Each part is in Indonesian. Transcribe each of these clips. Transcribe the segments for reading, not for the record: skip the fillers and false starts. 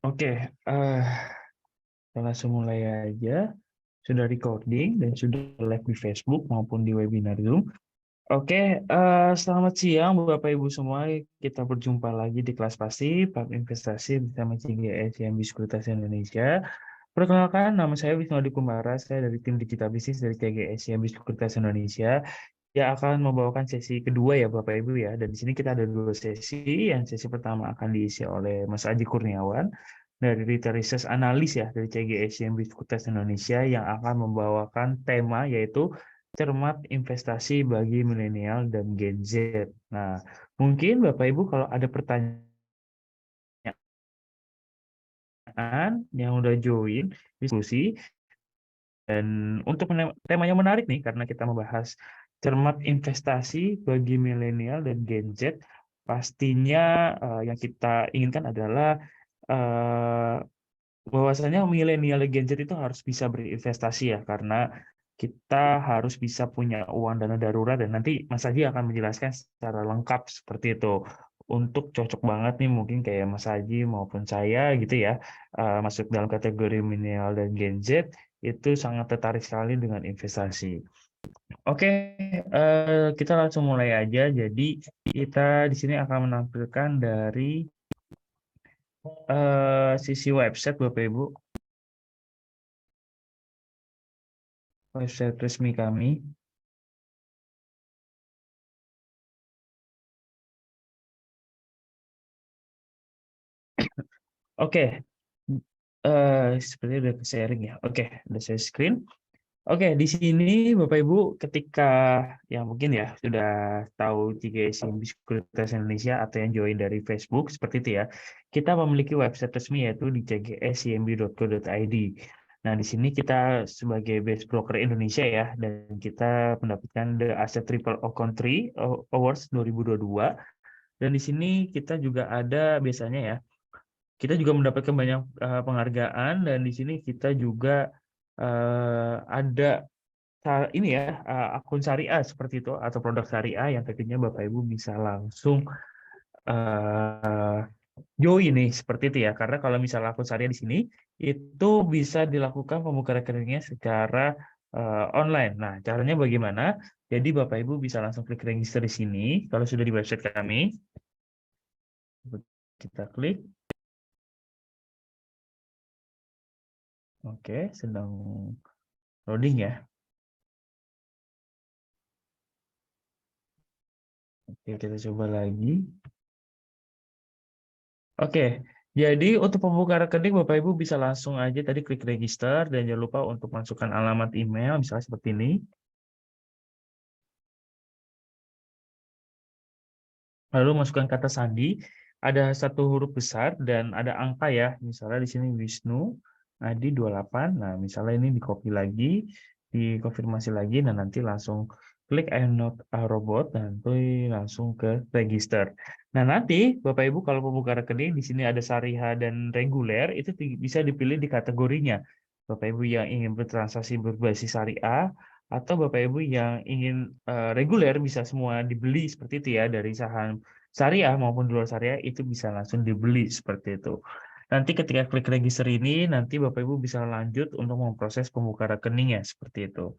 Oke, kita langsung mulai aja. Sudah recording dan sudah live di Facebook maupun di webinar Zoom. Oke, selamat siang Bapak Ibu semua. Kita berjumpa lagi di kelas pasti Pak Investasi bersama CGS yang Sekuritas Indonesia. Perkenalkan, nama saya Wisnu Adi Kumbara. Saya dari tim Digital Bisnis dari CGS yang Sekuritas Indonesia yang akan membawakan sesi kedua ya Bapak Ibu ya. Dan di sini kita ada dua sesi. Yang sesi pertama akan diisi oleh Mas Aji Kurniawan dari Retail Research Analyst ya dari CGS CMB Sekuritas Indonesia yang akan membawakan tema yaitu cermat investasi bagi milenial dan Gen Z. Nah, mungkin Bapak Ibu kalau ada pertanyaan yang udah join diskusi dan untuk temanya menarik nih karena kita membahas cermat investasi bagi milenial dan Gen Z, pastinya yang kita inginkan adalah eh, bahwasanya milenial dan Gen Z itu harus bisa berinvestasi ya, karena kita harus bisa punya uang dana darurat dan nanti Mas Haji akan menjelaskan secara lengkap seperti itu. Untuk cocok banget nih mungkin kayak Mas Haji maupun saya gitu ya, masuk dalam kategori milenial dan Gen Z itu sangat tertarik sekali dengan investasi. Oke, kita langsung mulai aja. Jadi kita di sini akan menampilkan dari sisi website Bapak Ibu. Website resmi kami. Oke, sepertinya udah ke sharing ya. Oke, udah saya screen. Oke, di sini Bapak Ibu ketika yang mungkin ya sudah tahu GSIMB Sekuritas Indonesia atau yang join dari Facebook seperti itu ya. Kita memiliki website resmi yaitu di cgscmb.co.id. Nah, di sini kita sebagai best broker Indonesia ya dan kita mendapatkan The Asset Triple O Country Awards 2022. Dan di sini kita juga ada biasanya ya, kita juga mendapatkan banyak penghargaan dan di sini kita juga ada ini ya akun syariah seperti itu atau produk syariah yang tentunya Bapak Ibu bisa langsung uh, join nih seperti itu ya, karena kalau misalnya akun syariah di sini itu bisa dilakukan pembukaan rekeningnya secara online. Nah, caranya bagaimana? Jadi Bapak Ibu bisa langsung klik register di sini kalau sudah di website kami. Kita klik. Oke, sedang loading ya. Oke, kita coba lagi. Oke, jadi untuk pembuka rekening Bapak Ibu bisa langsung aja tadi klik register dan jangan lupa untuk masukkan alamat email misalnya seperti ini. Lalu masukkan kata sandi, ada satu huruf besar dan ada angka ya. Misalnya di sini Wisnu Adi 28. Nah, misalnya ini di copy lagi, dikonfirmasi lagi, dan nanti langsung klik I am not a robot dan nanti langsung ke register. Nah, nanti Bapak Ibu kalau membuka rekening di sini ada syariah dan reguler itu bisa dipilih di kategorinya. Bapak Ibu yang ingin bertransaksi berbasis syariah atau Bapak Ibu yang ingin reguler bisa semua dibeli seperti itu ya, dari saham syariah maupun di luar syariah itu bisa langsung dibeli seperti itu. Nanti ketika klik register ini, nanti Bapak Ibu bisa lanjut untuk memproses pembuka rekeningnya seperti itu.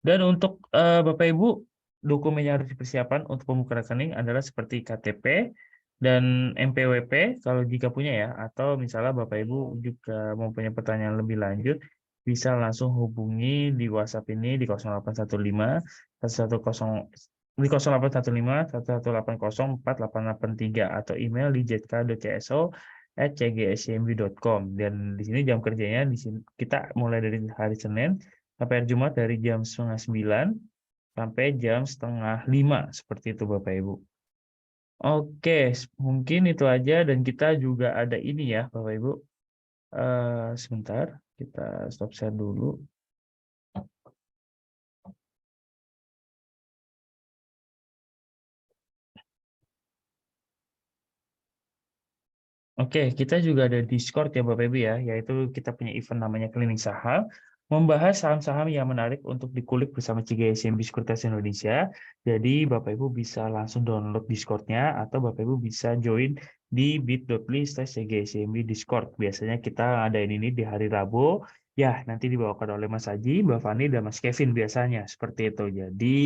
Dan untuk Bapak Ibu, dokumen yang harus dipersiapkan untuk pembuka rekening adalah seperti KTP dan NPWP kalau jika punya ya, atau misalnya Bapak Ibu juga mempunyai pertanyaan lebih lanjut, bisa langsung hubungi di WhatsApp ini di 0815 110 di 0815 1180 4883 atau email di jk.cso@cgscmb.com. Dan di sini jam kerjanya di sini kita mulai dari hari Senin sampai hari Jumat dari jam 8:30 sampai jam 4:30 seperti itu Bapak Ibu. Oke, mungkin itu aja dan kita juga ada ini ya Bapak Ibu. Sebentar, kita stop share dulu. Oke, kita juga ada Discord ya Bapak Ibu ya, yaitu kita punya event namanya Cleaning Saham. membahas saham-saham yang menarik untuk dikulik bersama CGSMB Sekuritas Indonesia. Jadi Bapak Ibu bisa langsung download Discord-nya atau Bapak Ibu bisa join di bit.ly/CGSMB Discord. Biasanya kita adain ini di hari Rabu. Ya, nanti dibawakan oleh Mas Haji, Mbak Fani, dan Mas Kevin biasanya. Seperti itu. Jadi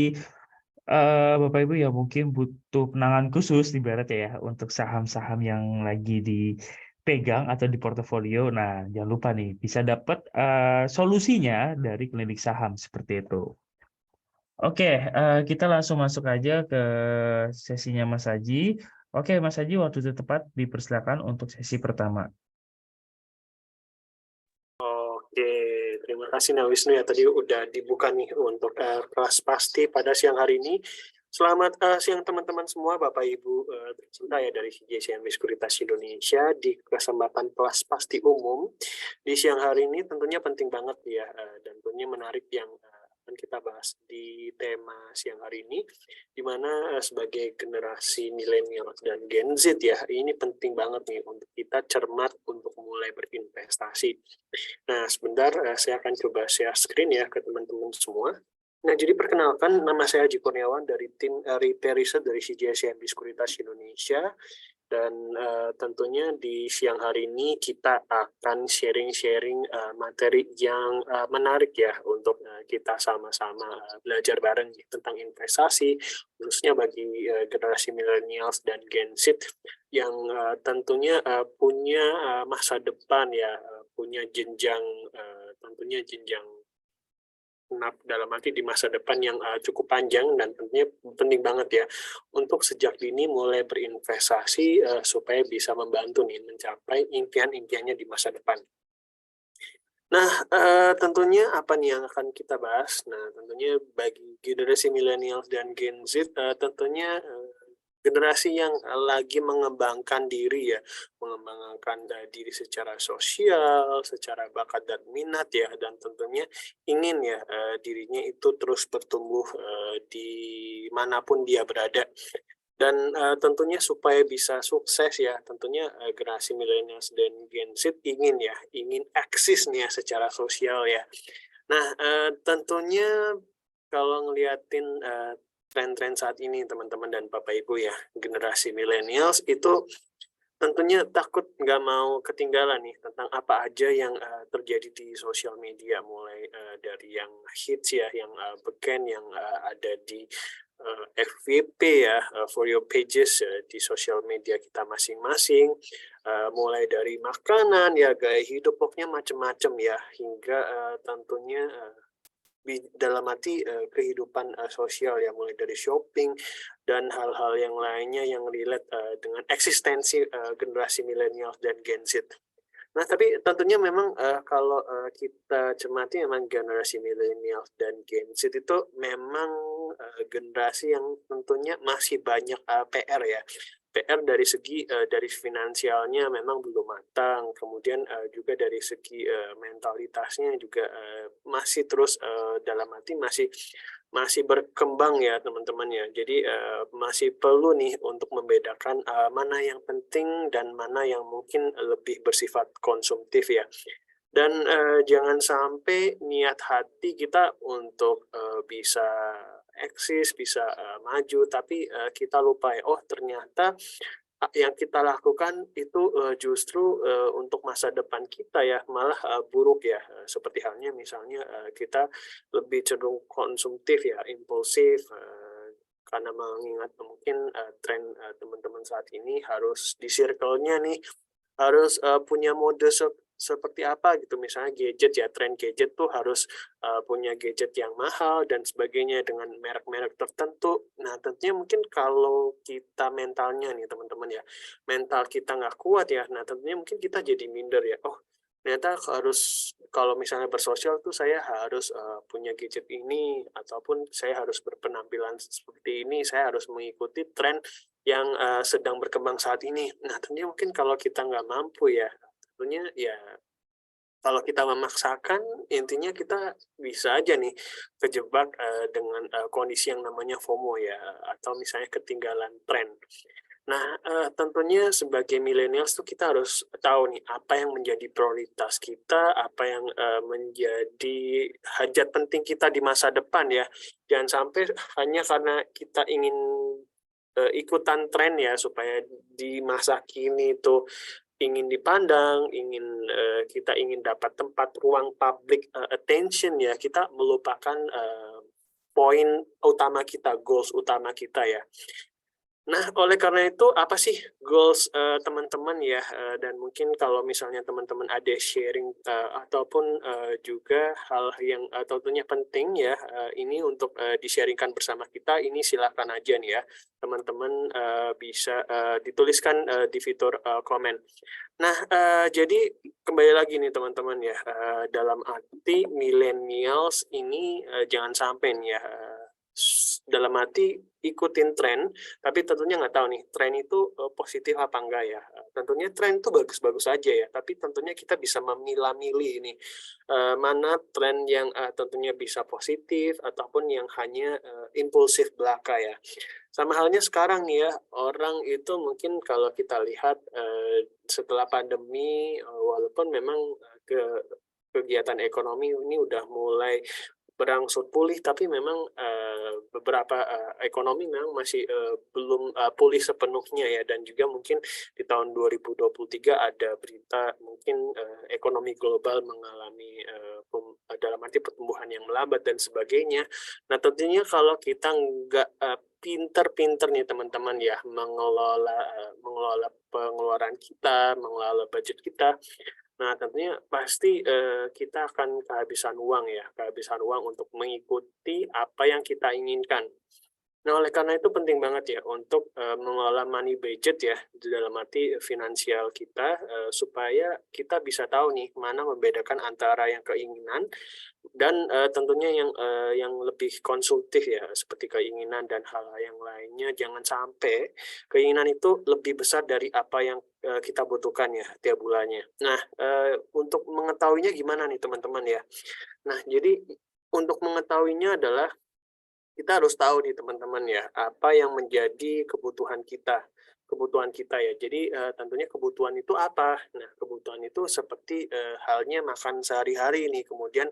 Bapak Ibu ya mungkin butuh penanganan khusus ibarat ya untuk saham-saham yang lagi dipegang atau di portofolio. Nah, jangan lupa nih bisa dapat solusinya dari klinik saham seperti itu. Oke, kita langsung masuk aja ke sesinya Mas Haji. Oke, Mas Haji, waktu itu tepat dipersilakan untuk sesi pertama. Oke, terima kasih Nah Wisnu ya, tadi udah dibuka nih untuk kelas pasti pada siang hari ini. Selamat siang teman-teman semua, Bapak Ibu tercinta ya dari CGSMB Sekuritas Indonesia di kesempatan kelas pasti umum di siang hari ini tentunya penting banget ya dan tentunya menarik yang akan kita bahas di tema siang hari ini, di mana sebagai generasi milenial dan Gen Z ya, ini penting banget nih untuk kita cermat untuk mulai berinvestasi. Nah, sebentar saya akan coba share screen ya ke teman-teman semua. Nah, jadi perkenalkan, nama saya Haji Kurniawan dari tim Retail Research dari CGSMB Sekuritas Indonesia. Dan tentunya di siang hari ini kita akan sharing-sharing materi yang menarik ya untuk kita sama-sama belajar bareng tentang investasi, khususnya bagi generasi millennials dan Gen Z yang tentunya punya masa depan ya, punya jenjang tentunya jenjang dalam arti di masa depan yang cukup panjang dan tentunya penting banget ya untuk sejak dini mulai berinvestasi supaya bisa membantu nih mencapai impian-impiannya di masa depan. Nah, tentunya apa nih yang akan kita bahas? Nah, tentunya bagi generasi milenial dan Gen Z, tentunya generasi yang lagi mengembangkan diri ya, mengembangkan diri secara sosial, secara bakat dan minat ya, dan tentunya ingin ya dirinya itu terus bertumbuh di manapun dia berada. Dan tentunya supaya bisa sukses ya, tentunya generasi milenial dan Gen Z ingin eksis nih ya secara sosial ya. Nah, tentunya kalau ngeliatin tren-tren saat ini teman-teman dan Bapak Ibu ya, generasi millennials itu tentunya takut nggak mau ketinggalan nih tentang apa aja yang terjadi di sosial media, mulai dari yang hits ya, yang beken, yang ada di FYP ya, for your pages di sosial media kita masing-masing, mulai dari makanan ya, gaya hidup, pokoknya macam-macam ya, hingga tentunya dalam arti kehidupan sosial ya, mulai dari shopping dan hal-hal yang lainnya yang relate dengan eksistensi generasi milenial dan Gen Z. Nah, tapi tentunya memang kalau kita cermati memang generasi milenial dan Gen Z itu memang generasi yang tentunya masih banyak PR ya. PR dari segi dari finansialnya memang belum matang, kemudian juga dari segi mentalitasnya juga masih terus dalam arti masih berkembang ya teman-teman ya. Jadi masih perlu nih untuk membedakan mana yang penting dan mana yang mungkin lebih bersifat konsumtif ya. Dan jangan sampai niat hati kita untuk bisa eksis, bisa maju, tapi kita lupa ya, oh ternyata yang kita lakukan itu justru untuk masa depan kita ya, malah buruk ya. Seperti halnya misalnya kita lebih cenderung konsumtif ya, impulsif, karena mengingat mungkin tren teman-teman saat ini harus di circle-nya nih, harus punya mode seperti apa gitu, misalnya gadget ya, tren gadget tuh harus punya gadget yang mahal dan sebagainya dengan merek-merek tertentu. Nah, tentunya mungkin kalau kita mentalnya nih teman-teman ya, mental kita nggak kuat ya, nah tentunya mungkin kita jadi minder ya, oh ternyata harus kalau misalnya bersosial tuh saya harus punya gadget ini, ataupun saya harus berpenampilan seperti ini, saya harus mengikuti tren yang sedang berkembang saat ini. Nah, tentunya mungkin kalau kita nggak mampu ya, tentunya ya kalau kita memaksakan, intinya kita bisa aja nih kejebak dengan kondisi yang namanya FOMO ya, atau misalnya ketinggalan tren. Nah, tentunya sebagai millennials tuh kita harus tahu nih, apa yang menjadi prioritas kita, apa yang, menjadi hajat penting kita di masa depan ya. Jangan sampai hanya karena kita ingin, ikutan tren ya, supaya di masa kini itu ingin dipandang, kita ingin dapat tempat ruang public, attention ya, kita melupakan, poin utama kita, goals utama kita ya. Nah, oleh karena itu, apa sih goals, teman-teman ya, dan mungkin kalau misalnya teman-teman ada sharing, ataupun, juga hal yang, tentunya penting ya, ini untuk, di-sharing-kan bersama kita, ini silakan aja nih ya, teman-teman, bisa, dituliskan, di fitur, komen. Nah, jadi kembali lagi nih teman-teman ya, dalam arti millennials ini, jangan sampai nih ya, dalam arti ikutin tren, tapi tentunya nggak tahu nih, tren itu, positif apa enggak ya. Tentunya tren itu bagus-bagus aja ya, tapi tentunya kita bisa memilah-milih ini, mana tren yang, tentunya bisa positif ataupun yang hanya, impulsif belaka ya. Sama halnya sekarang nih ya, orang itu mungkin kalau kita lihat, setelah pandemi, walaupun memang, kegiatan ekonomi ini udah mulai berangsur pulih, tapi memang, beberapa, ekonomi memang masih, belum, pulih sepenuhnya ya, dan juga mungkin di tahun 2023 ada berita mungkin, ekonomi global mengalami, dalam arti pertumbuhan yang melambat dan sebagainya. Nah, tentunya kalau kita nggak, pinter-pinter nih teman-teman ya mengelola pengeluaran kita, mengelola budget kita. Nah, tentunya pasti, kita akan kehabisan uang ya, kehabisan uang untuk mengikuti apa yang kita inginkan. Nah, oleh karena itu penting banget ya untuk, mengelola money budget ya, di dalam arti finansial kita, supaya kita bisa tahu nih, mana membedakan antara yang keinginan dan, tentunya yang lebih konsumtif ya, seperti keinginan dan hal-hal yang lainnya. Jangan sampai keinginan itu lebih besar dari apa yang, kita butuhkan ya, tiap bulannya. Nah, untuk mengetahuinya gimana nih teman-teman ya? Nah, jadi untuk mengetahuinya adalah kita harus tahu nih teman-teman ya, apa yang menjadi kebutuhan kita ya. Jadi, tentunya kebutuhan itu apa? Nah, kebutuhan itu seperti, halnya makan sehari-hari nih, kemudian,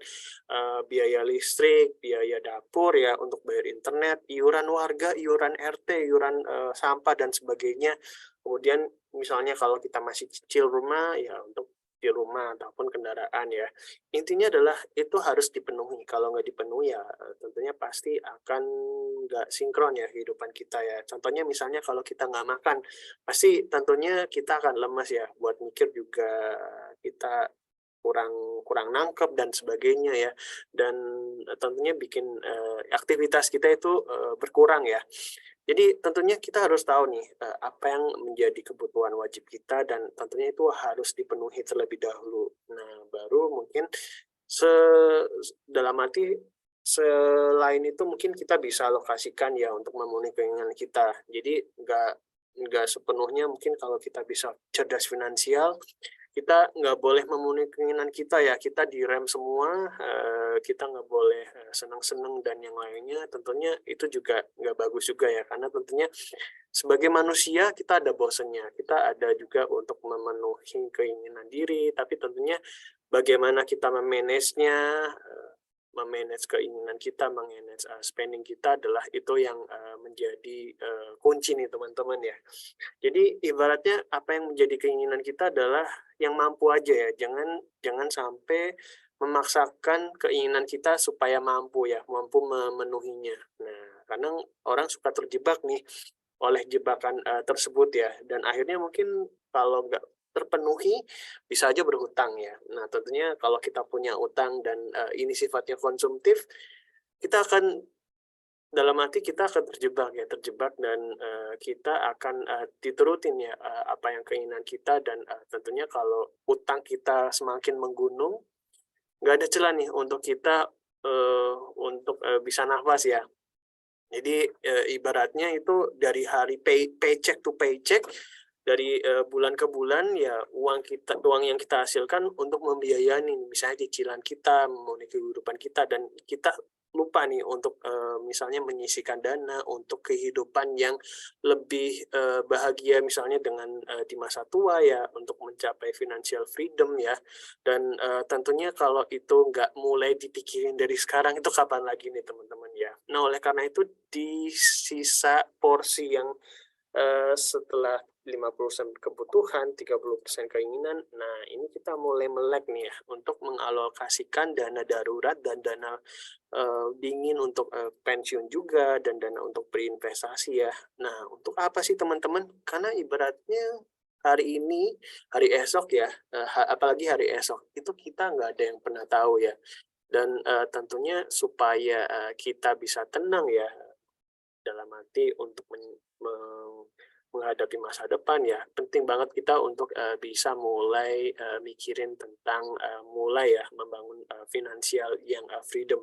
biaya listrik, biaya dapur ya, untuk bayar internet, iuran warga, iuran RT, iuran, sampah dan sebagainya. Kemudian misalnya kalau kita masih cicil rumah, ya untuk di rumah ataupun kendaraan ya. Intinya adalah itu harus dipenuhi, kalau nggak dipenuhi ya, tentunya pasti akan nggak sinkron ya kehidupan kita ya. Contohnya misalnya kalau kita nggak makan, pasti tentunya kita akan lemas ya, buat mikir juga kita kurang kurang nangkep dan sebagainya ya. Dan, tentunya bikin, aktivitas kita itu, berkurang ya. Jadi tentunya kita harus tahu nih, apa yang menjadi kebutuhan wajib kita dan tentunya itu harus dipenuhi terlebih dahulu. Nah, baru mungkin se dalam arti selain itu mungkin kita bisa alokasikan ya untuk memenuhi keinginan kita. Jadi nggak sepenuhnya mungkin kalau kita bisa cerdas finansial, kita nggak boleh memenuhi keinginan kita ya, kita direm semua, kita nggak boleh, senang-senang dan yang lainnya, tentunya itu juga nggak bagus juga ya, karena tentunya sebagai manusia kita ada bosennya, kita ada juga untuk memenuhi keinginan diri, tapi tentunya bagaimana kita memanage-nya, me-manage keinginan kita, me-manage, spending kita adalah itu yang, menjadi, kunci nih teman-teman ya. Jadi ibaratnya apa yang menjadi keinginan kita adalah yang mampu aja ya, jangan jangan sampai memaksakan keinginan kita supaya mampu ya, mampu memenuhinya. Nah, kadang orang suka terjebak nih oleh jebakan, tersebut ya, dan akhirnya mungkin kalau nggak terpenuhi, bisa aja berhutang ya. Nah, tentunya kalau kita punya utang dan, ini sifatnya konsumtif, kita akan dalam arti kita akan terjebak ya, terjebak dan, kita akan, diturutin ya, apa yang keinginan kita dan, tentunya kalau utang kita semakin menggunung, nggak ada celah nih untuk kita, untuk, bisa nafas ya. Jadi, ibaratnya itu dari hari paycheck to paycheck, dari, bulan ke bulan ya uang yang kita hasilkan untuk membiayai misalnya cicilan kita, memenuhi kehidupan kita dan kita lupa nih untuk, misalnya menyisihkan dana untuk kehidupan yang lebih, bahagia misalnya dengan, di masa tua ya, untuk mencapai financial freedom ya. Dan, tentunya kalau itu nggak mulai dipikirin dari sekarang, itu kapan lagi nih teman-teman ya. Nah, oleh karena itu di sisa porsi yang setelah 50% kebutuhan, 30% keinginan, nah ini kita mulai melek nih ya, untuk mengalokasikan dana darurat dan dana, dingin untuk, pensiun juga dan dana untuk berinvestasi ya. Nah, untuk apa sih teman-teman? Karena ibaratnya hari ini, hari esok ya, apalagi hari esok, itu kita nggak ada yang pernah tahu ya. Dan, tentunya supaya, kita bisa tenang ya, dalam arti untuk menghadapi masa depan ya, penting banget kita untuk, bisa mulai, mikirin tentang, mulai ya membangun, finansial yang, freedom.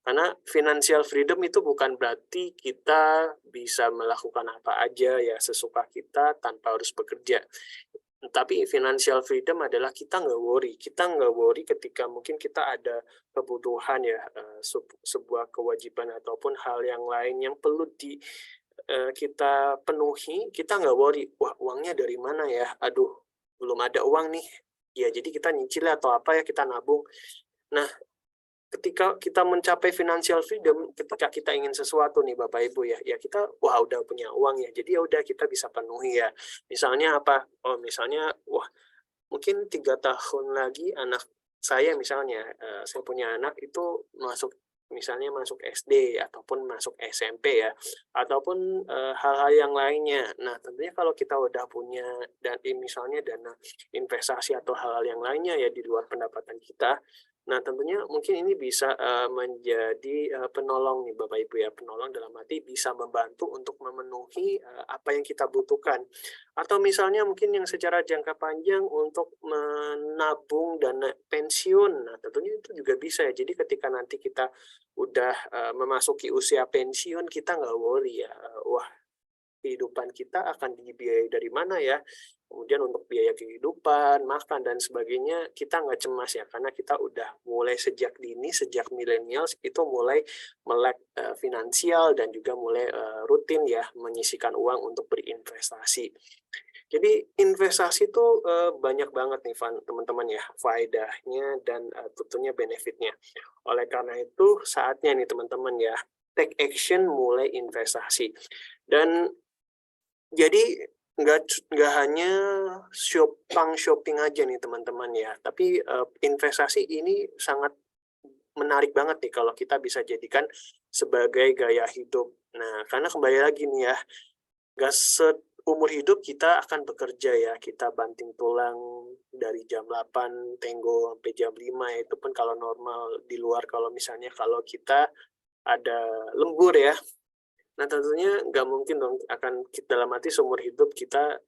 Karena financial freedom itu bukan berarti kita bisa melakukan apa aja ya sesuka kita tanpa harus bekerja. Tapi financial freedom adalah kita nggak worry ketika mungkin kita ada kebutuhan ya, sebuah kewajiban ataupun hal yang lain yang perlu kita penuhi, kita nggak worry, "Wah, uangnya dari mana ya? Aduh, belum ada uang nih." Ya jadi kita nyicil atau apa ya, kita nabung. Nah, ketika kita mencapai financial freedom, ketika kita ingin sesuatu nih Bapak Ibu ya, ya kita, wah udah punya uang ya, jadi ya udah kita bisa penuhi ya. Misalnya apa? Oh misalnya, wah mungkin 3 tahun lagi anak saya misalnya, saya punya anak itu misalnya masuk SD ataupun masuk SMP ya, ataupun, hal-hal yang lainnya. Nah, tentunya kalau kita udah punya dan misalnya dana investasi atau hal-hal yang lainnya ya di luar pendapatan kita, nah tentunya mungkin ini bisa, menjadi, penolong nih Bapak Ibu ya, penolong dalam arti bisa membantu untuk memenuhi, apa yang kita butuhkan. Atau misalnya mungkin yang secara jangka panjang untuk menabung dana pensiun, nah tentunya itu juga bisa ya. Jadi ketika nanti kita udah, memasuki usia pensiun, kita nggak worry ya, wah kehidupan kita akan dibiayai dari mana ya? Kemudian untuk biaya kehidupan, makan, dan sebagainya, kita nggak cemas ya, karena kita udah mulai sejak dini, sejak millennials, itu mulai melek finansial dan juga mulai rutin ya, menyisihkan uang untuk berinvestasi. Jadi investasi itu banyak banget nih teman-teman ya, faedahnya dan tentunya benefitnya. Oleh karena itu, saatnya nih teman-teman ya, take action mulai investasi. Dan jadi nggak hanya shopping aja nih teman-teman ya, tapi, investasi ini sangat menarik banget nih kalau kita bisa jadikan sebagai gaya hidup. Nah, karena kembali lagi nih ya, nggak seumur hidup kita akan bekerja ya, kita banting tulang dari jam 8 tenggo sampai jam 5 ya, itu pun kalau normal, di luar kalau misalnya kalau kita ada lembur ya. Nah, tentunya nggak mungkin dong akan dalam arti seumur hidup kita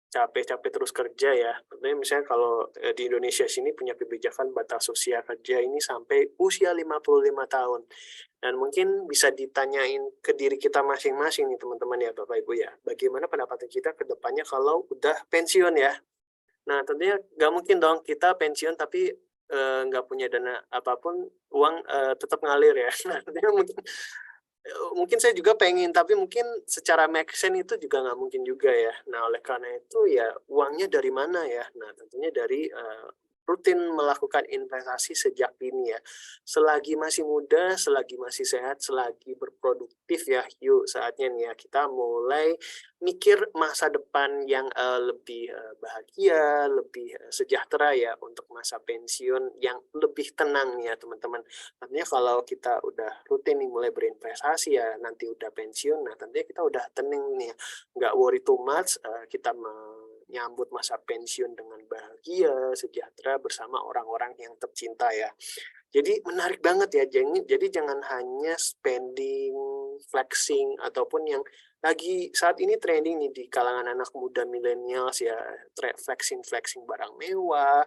capek-capek terus kerja ya. Tentunya misalnya kalau, di Indonesia sini punya kebijakan batas usia kerja ini sampai usia 55 tahun. Dan mungkin bisa ditanyain ke diri kita masing-masing nih teman-teman ya, Bapak Ibu ya, bagaimana pendapatan kita ke depannya kalau udah pensiun ya. Nah, tentunya nggak mungkin dong kita pensiun tapi, nggak punya dana apapun, uang, tetap ngalir ya. Nah, tentunya mungkin saya juga pengen, tapi mungkin secara make sense itu juga nggak mungkin juga ya. Nah, oleh karena itu ya uangnya dari mana ya? Nah, tentunya dari, rutin melakukan investasi sejak dini ya. Selagi masih muda, selagi masih sehat, selagi berproduktif ya, yuk saatnya nih ya kita mulai mikir masa depan yang, lebih, bahagia, lebih, sejahtera ya untuk masa pensiun yang lebih tenang nih ya teman-teman. Artinya kalau kita udah rutin nih mulai berinvestasi ya, nanti udah pensiun, nah tentunya kita udah tenang nih ya, nggak worry too much, kita menyambut masa pensiun dengan bahagia, sejahtera bersama orang-orang yang tercinta ya. Jadi menarik banget ya, jadi jangan hanya spending, flexing, ataupun yang lagi saat ini trending nih di kalangan anak muda milenials ya, flexing-flexing barang mewah,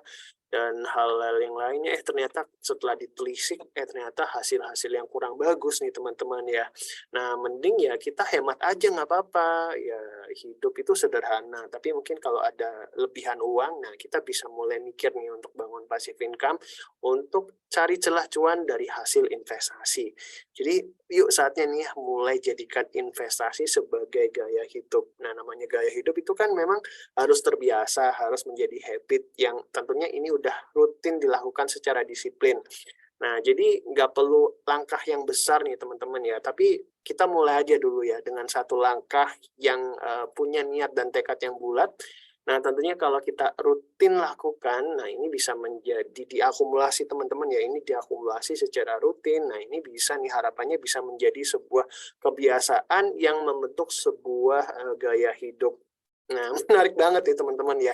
dan hal-hal yang lainnya, ternyata setelah ditelisik, ternyata hasil-hasil yang kurang bagus nih teman-teman ya. Nah, mending ya kita hemat aja nggak apa-apa, ya hidup itu sederhana, tapi mungkin kalau ada lebihan uang, nah kita bisa mulai mikir nih untuk bangun passive income, untuk cari celah cuan dari hasil investasi. Jadi yuk saatnya nih ya mulai jadikan investasi sebagai gaya hidup. Nah, namanya gaya hidup itu kan memang harus terbiasa, harus menjadi habit yang tentunya ini udah rutin dilakukan secara disiplin. Nah, jadi nggak perlu langkah yang besar nih teman-teman ya, tapi kita mulai aja dulu ya dengan satu langkah yang punya niat dan tekad yang bulat. Nah, tentunya kalau kita rutin lakukan, nah ini bisa menjadi diakumulasi teman-teman ya, ini diakumulasi secara rutin. Nah, ini bisa nih harapannya bisa menjadi sebuah kebiasaan yang membentuk sebuah gaya hidup. Nah, menarik banget ya teman-teman ya.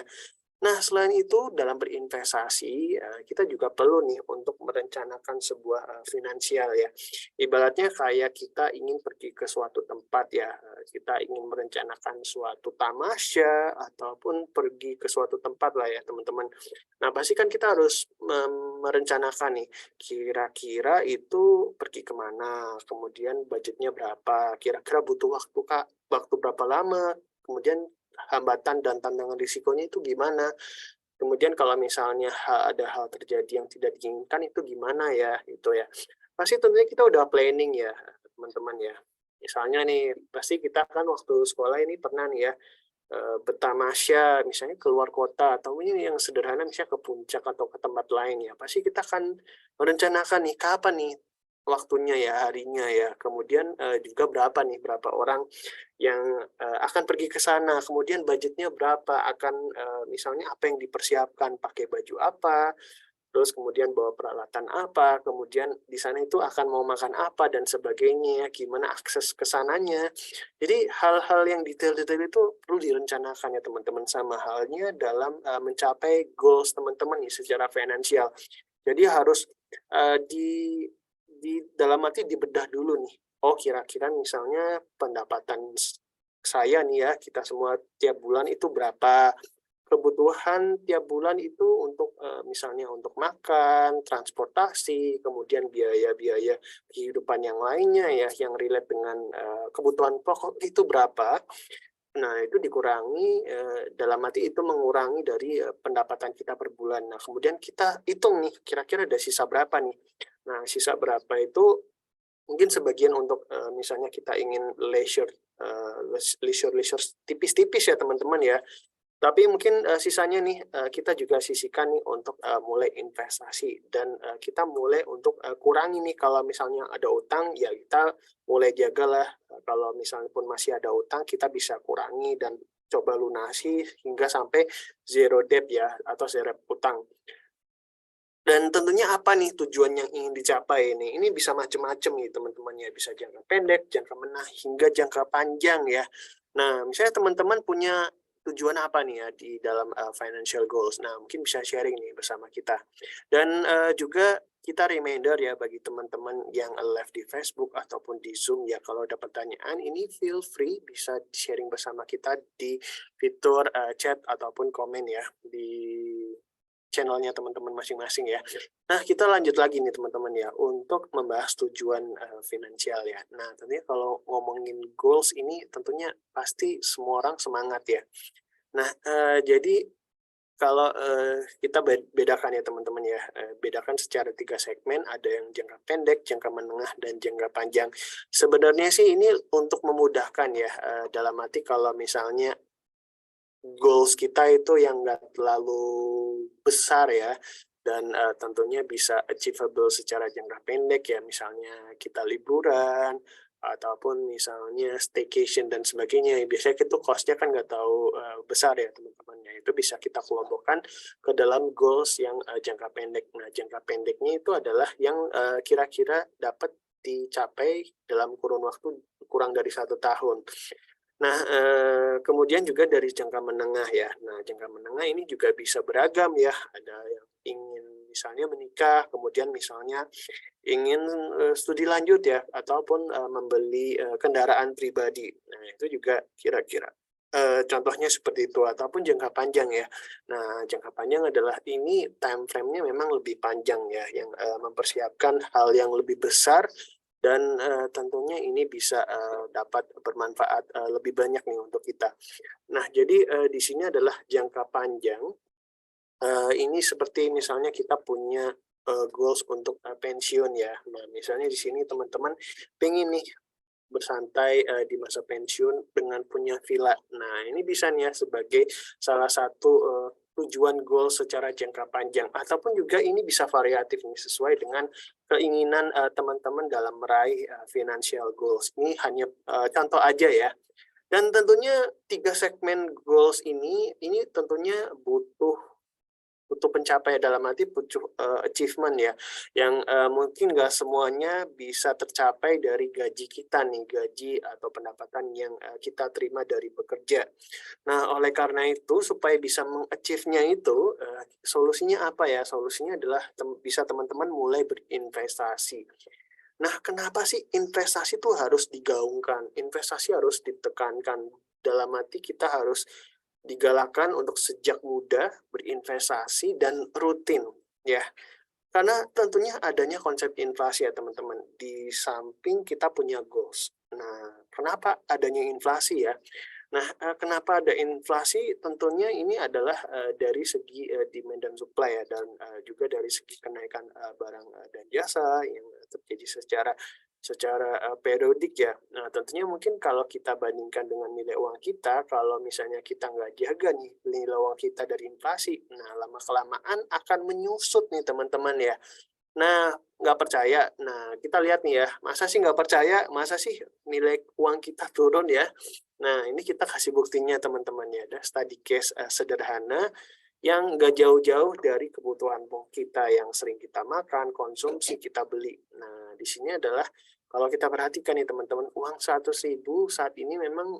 Nah, selain itu dalam berinvestasi, kita juga perlu nih untuk merencanakan sebuah finansial ya. Ibaratnya kayak kita ingin pergi ke suatu tempat ya, kita ingin merencanakan suatu tamasya ataupun pergi ke suatu tempat lah ya teman-teman. Nah, pasti kan kita harus merencanakan nih, kira-kira itu pergi kemana, kemudian budgetnya berapa, kira-kira butuh waktu berapa lama, kemudian hambatan dan tantangan risikonya itu gimana? Kemudian kalau misalnya ada hal terjadi yang tidak diinginkan itu gimana ya, gitu ya. Pasti tentunya kita udah planning ya, teman-teman ya. Misalnya nih, pasti kita kan waktu sekolah ini pernah nih ya, bertamasya misalnya keluar kota atau ini yang sederhana misalnya ke puncak atau ke tempat lain ya. Pasti kita akan merencanakan nih kapan nih waktunya ya, harinya ya. Kemudian juga berapa orang yang akan pergi ke sana, kemudian budgetnya berapa, akan misalnya apa yang dipersiapkan, pakai baju apa, terus kemudian bawa peralatan apa, kemudian di sana itu akan mau makan apa dan sebagainya, gimana akses ke sananya. Jadi hal-hal yang detail-detail itu perlu direncanakan ya teman-teman, sama halnya dalam mencapai goals teman-teman nih secara finansial. Jadi harus di dalam arti dibedah dulu nih. Oh, kira-kira misalnya pendapatan saya nih ya, kita semua tiap bulan itu berapa, kebutuhan tiap bulan itu untuk misalnya untuk makan, transportasi, kemudian biaya-biaya kehidupan yang lainnya ya, yang relate dengan kebutuhan pokok itu berapa. Nah, itu dikurangi, dalam arti itu mengurangi dari pendapatan kita per bulan. Nah, kemudian kita hitung nih, kira-kira ada sisa berapa nih. Nah, sisa berapa itu mungkin sebagian untuk misalnya kita ingin leisure tipis-tipis ya teman-teman ya. Tapi mungkin sisanya nih kita juga sisihkan nih untuk mulai investasi dan kita mulai untuk kurangi nih kalau misalnya ada utang ya kita mulai jagalah, kalau misalnya pun masih ada utang kita bisa kurangi dan coba lunasi hingga sampai zero debt ya atau zero utang. Dan tentunya apa nih tujuan yang ingin dicapai ini? Ini bisa macam-macam nih teman-teman ya, bisa jangka pendek, jangka menengah, hingga jangka panjang ya. Nah, misalnya teman-teman punya tujuan apa nih ya di dalam financial goals? Nah, mungkin bisa sharing nih bersama kita. Dan juga kita reminder ya bagi teman-teman yang live di Facebook ataupun di Zoom ya, kalau ada pertanyaan ini feel free bisa sharing bersama kita di fitur chat ataupun komen ya di channelnya teman-teman masing-masing ya. Nah, kita lanjut lagi nih teman-teman ya, untuk membahas tujuan finansial ya. Nah, tentunya kalau ngomongin goals ini tentunya pasti semua orang semangat ya. Nah, jadi kalau kita bedakan ya teman-teman ya, bedakan secara 3 segmen, ada yang jangka pendek, jangka menengah, dan jangka panjang. Sebenarnya sih ini untuk memudahkan ya, dalam arti kalau misalnya goals kita itu yang nggak terlalu besar ya, dan tentunya bisa achievable secara jangka pendek ya, misalnya kita liburan, ataupun misalnya staycation dan sebagainya. Biasanya itu cost-nya kan nggak tahu besar ya teman-teman ya, itu bisa kita kelompokkan ke dalam goals yang jangka pendek. Nah, jangka pendeknya itu adalah yang kira-kira dapat dicapai dalam kurun waktu kurang dari 1 tahun. Nah, kemudian juga dari jangka menengah ya. Nah, jangka menengah ini juga bisa beragam ya. Ada yang ingin misalnya menikah, kemudian misalnya ingin studi lanjut ya, ataupun membeli kendaraan pribadi. Nah, itu juga kira-kira contohnya seperti itu ataupun jangka panjang ya. Nah, jangka panjang adalah ini time frame-nya memang lebih panjang ya, yang mempersiapkan hal yang lebih besar dan tentunya ini bisa dapat bermanfaat lebih banyak nih untuk kita. Nah, jadi di sini adalah jangka panjang. Ini seperti misalnya kita punya goals untuk pensiun ya. Nah, misalnya di sini teman-teman pengen nih bersantai di masa pensiun dengan punya villa. Nah, ini bisa nih ya sebagai salah satu tujuan goal secara jangka panjang, ataupun juga ini bisa variatif nih sesuai dengan keinginan teman-teman dalam meraih financial goals. Ini hanya contoh aja ya. Dan tentunya 3 segmen goals ini tentunya butuh pencapaian, dalam arti butuh achievement ya, yang mungkin nggak semuanya bisa tercapai dari gaji kita nih, gaji atau pendapatan yang kita terima dari bekerja. Nah, oleh karena itu supaya bisa meng-achieve-nya itu, solusinya apa ya? Solusinya adalah bisa teman-teman mulai berinvestasi. Nah, kenapa sih investasi itu harus digaungkan? Investasi harus ditekankan. Dalam arti kita harus digalakkan untuk sejak muda berinvestasi dan rutin, ya. Karena tentunya adanya konsep inflasi ya teman-teman, di samping kita punya goals. Nah, kenapa adanya inflasi ya? Nah, kenapa ada inflasi? Tentunya ini adalah dari segi demand dan supply ya, dan juga dari segi kenaikan barang dan jasa yang terjadi secara periodik ya. Nah, tentunya mungkin kalau kita bandingkan dengan nilai uang kita, kalau misalnya kita nggak jaga nih nilai uang kita dari inflasi, nah lama-kelamaan akan menyusut nih teman-teman ya. Nah, nggak percaya. Nah, kita lihat nih ya, masa sih nggak percaya? Masa sih nilai uang kita turun ya? Nah, ini kita kasih buktinya teman-teman ya. Ada study case sederhana yang nggak jauh-jauh dari kebutuhan pokok kita yang sering kita makan, konsumsi, kita beli. Nah, di sini adalah kalau kita perhatikan nih teman-teman, uang 100.000 saat ini memang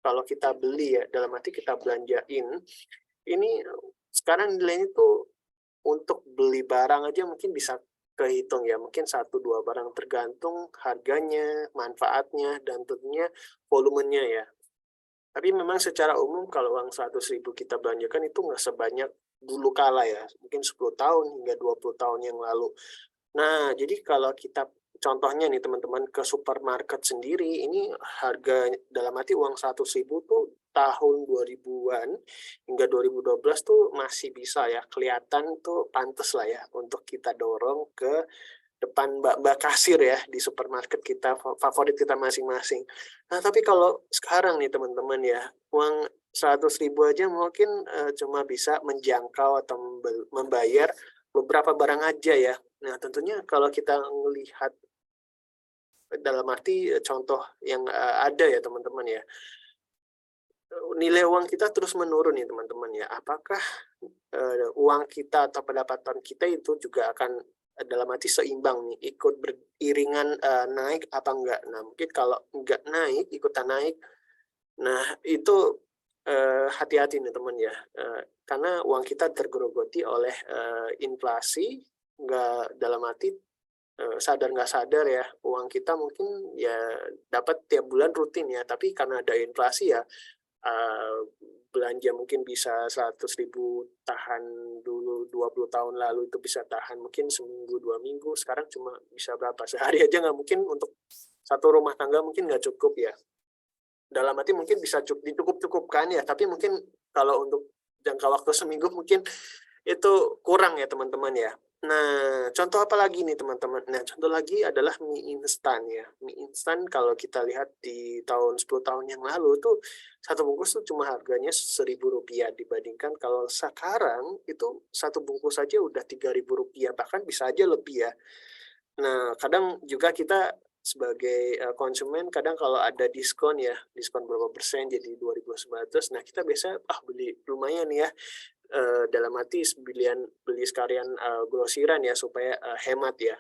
kalau kita beli ya, dalam arti kita belanjain, ini sekarang nilainya tuh untuk beli barang aja mungkin bisa kehitung ya, mungkin 1, 2 barang tergantung harganya, manfaatnya, dan tentunya volumenya ya. Tapi memang secara umum kalau uang 100.000 kita belanjakan itu nggak sebanyak dulu kala ya, mungkin 10 tahun hingga 20 tahun yang lalu. Nah, jadi kalau kita contohnya nih teman-teman ke supermarket sendiri, ini harga dalam arti uang 100.000 tuh tahun 2000-an hingga 2012 tuh masih bisa ya, kelihatan tuh pantes lah ya untuk kita dorong ke depan mbak-mbak kasir ya di supermarket kita, favorit kita masing-masing. Nah, tapi kalau sekarang nih teman-teman ya, uang 100.000 aja mungkin cuma bisa menjangkau atau membayar beberapa barang aja ya. Nah, tentunya kalau kita melihat dalam arti contoh yang ada ya teman-teman ya, nilai uang kita terus menurun nih teman-teman ya. Apakah uang kita atau pendapatan kita itu juga akan dalam arti seimbang nih, ikut beriringan naik apa enggak? Nah, mungkin kalau enggak naik, ikutan naik, nah itu hati-hati nih teman ya, karena uang kita tergerogoti oleh inflasi, nggak dalam arti sadar nggak sadar ya, uang kita mungkin ya dapat tiap bulan rutin ya, tapi karena ada inflasi ya, belanja mungkin bisa 100.000 tahan dulu 20 tahun lalu itu bisa tahan mungkin seminggu, 2 minggu, sekarang cuma bisa berapa, sehari aja nggak mungkin untuk satu rumah tangga mungkin nggak cukup ya. Dalam arti mungkin bisa dicukup-cukupkan ya, tapi mungkin kalau untuk jangka waktu seminggu mungkin itu kurang ya teman-teman ya. Nah, contoh apa lagi nih teman-teman? Nah, contoh lagi adalah mie instan ya. Mie instan kalau kita lihat di tahun 10 tahun yang lalu tuh satu bungkus tuh cuma harganya Rp1.000 dibandingkan kalau sekarang itu satu bungkus saja udah Rp3.000, bahkan bisa aja lebih ya. Nah, kadang juga kita sebagai konsumen kadang kalau ada diskon ya, diskon berapa persen jadi 2.900, nah kita biasa beli lumayan ya. Dalam arti beli sekalian grosiran ya supaya hemat ya.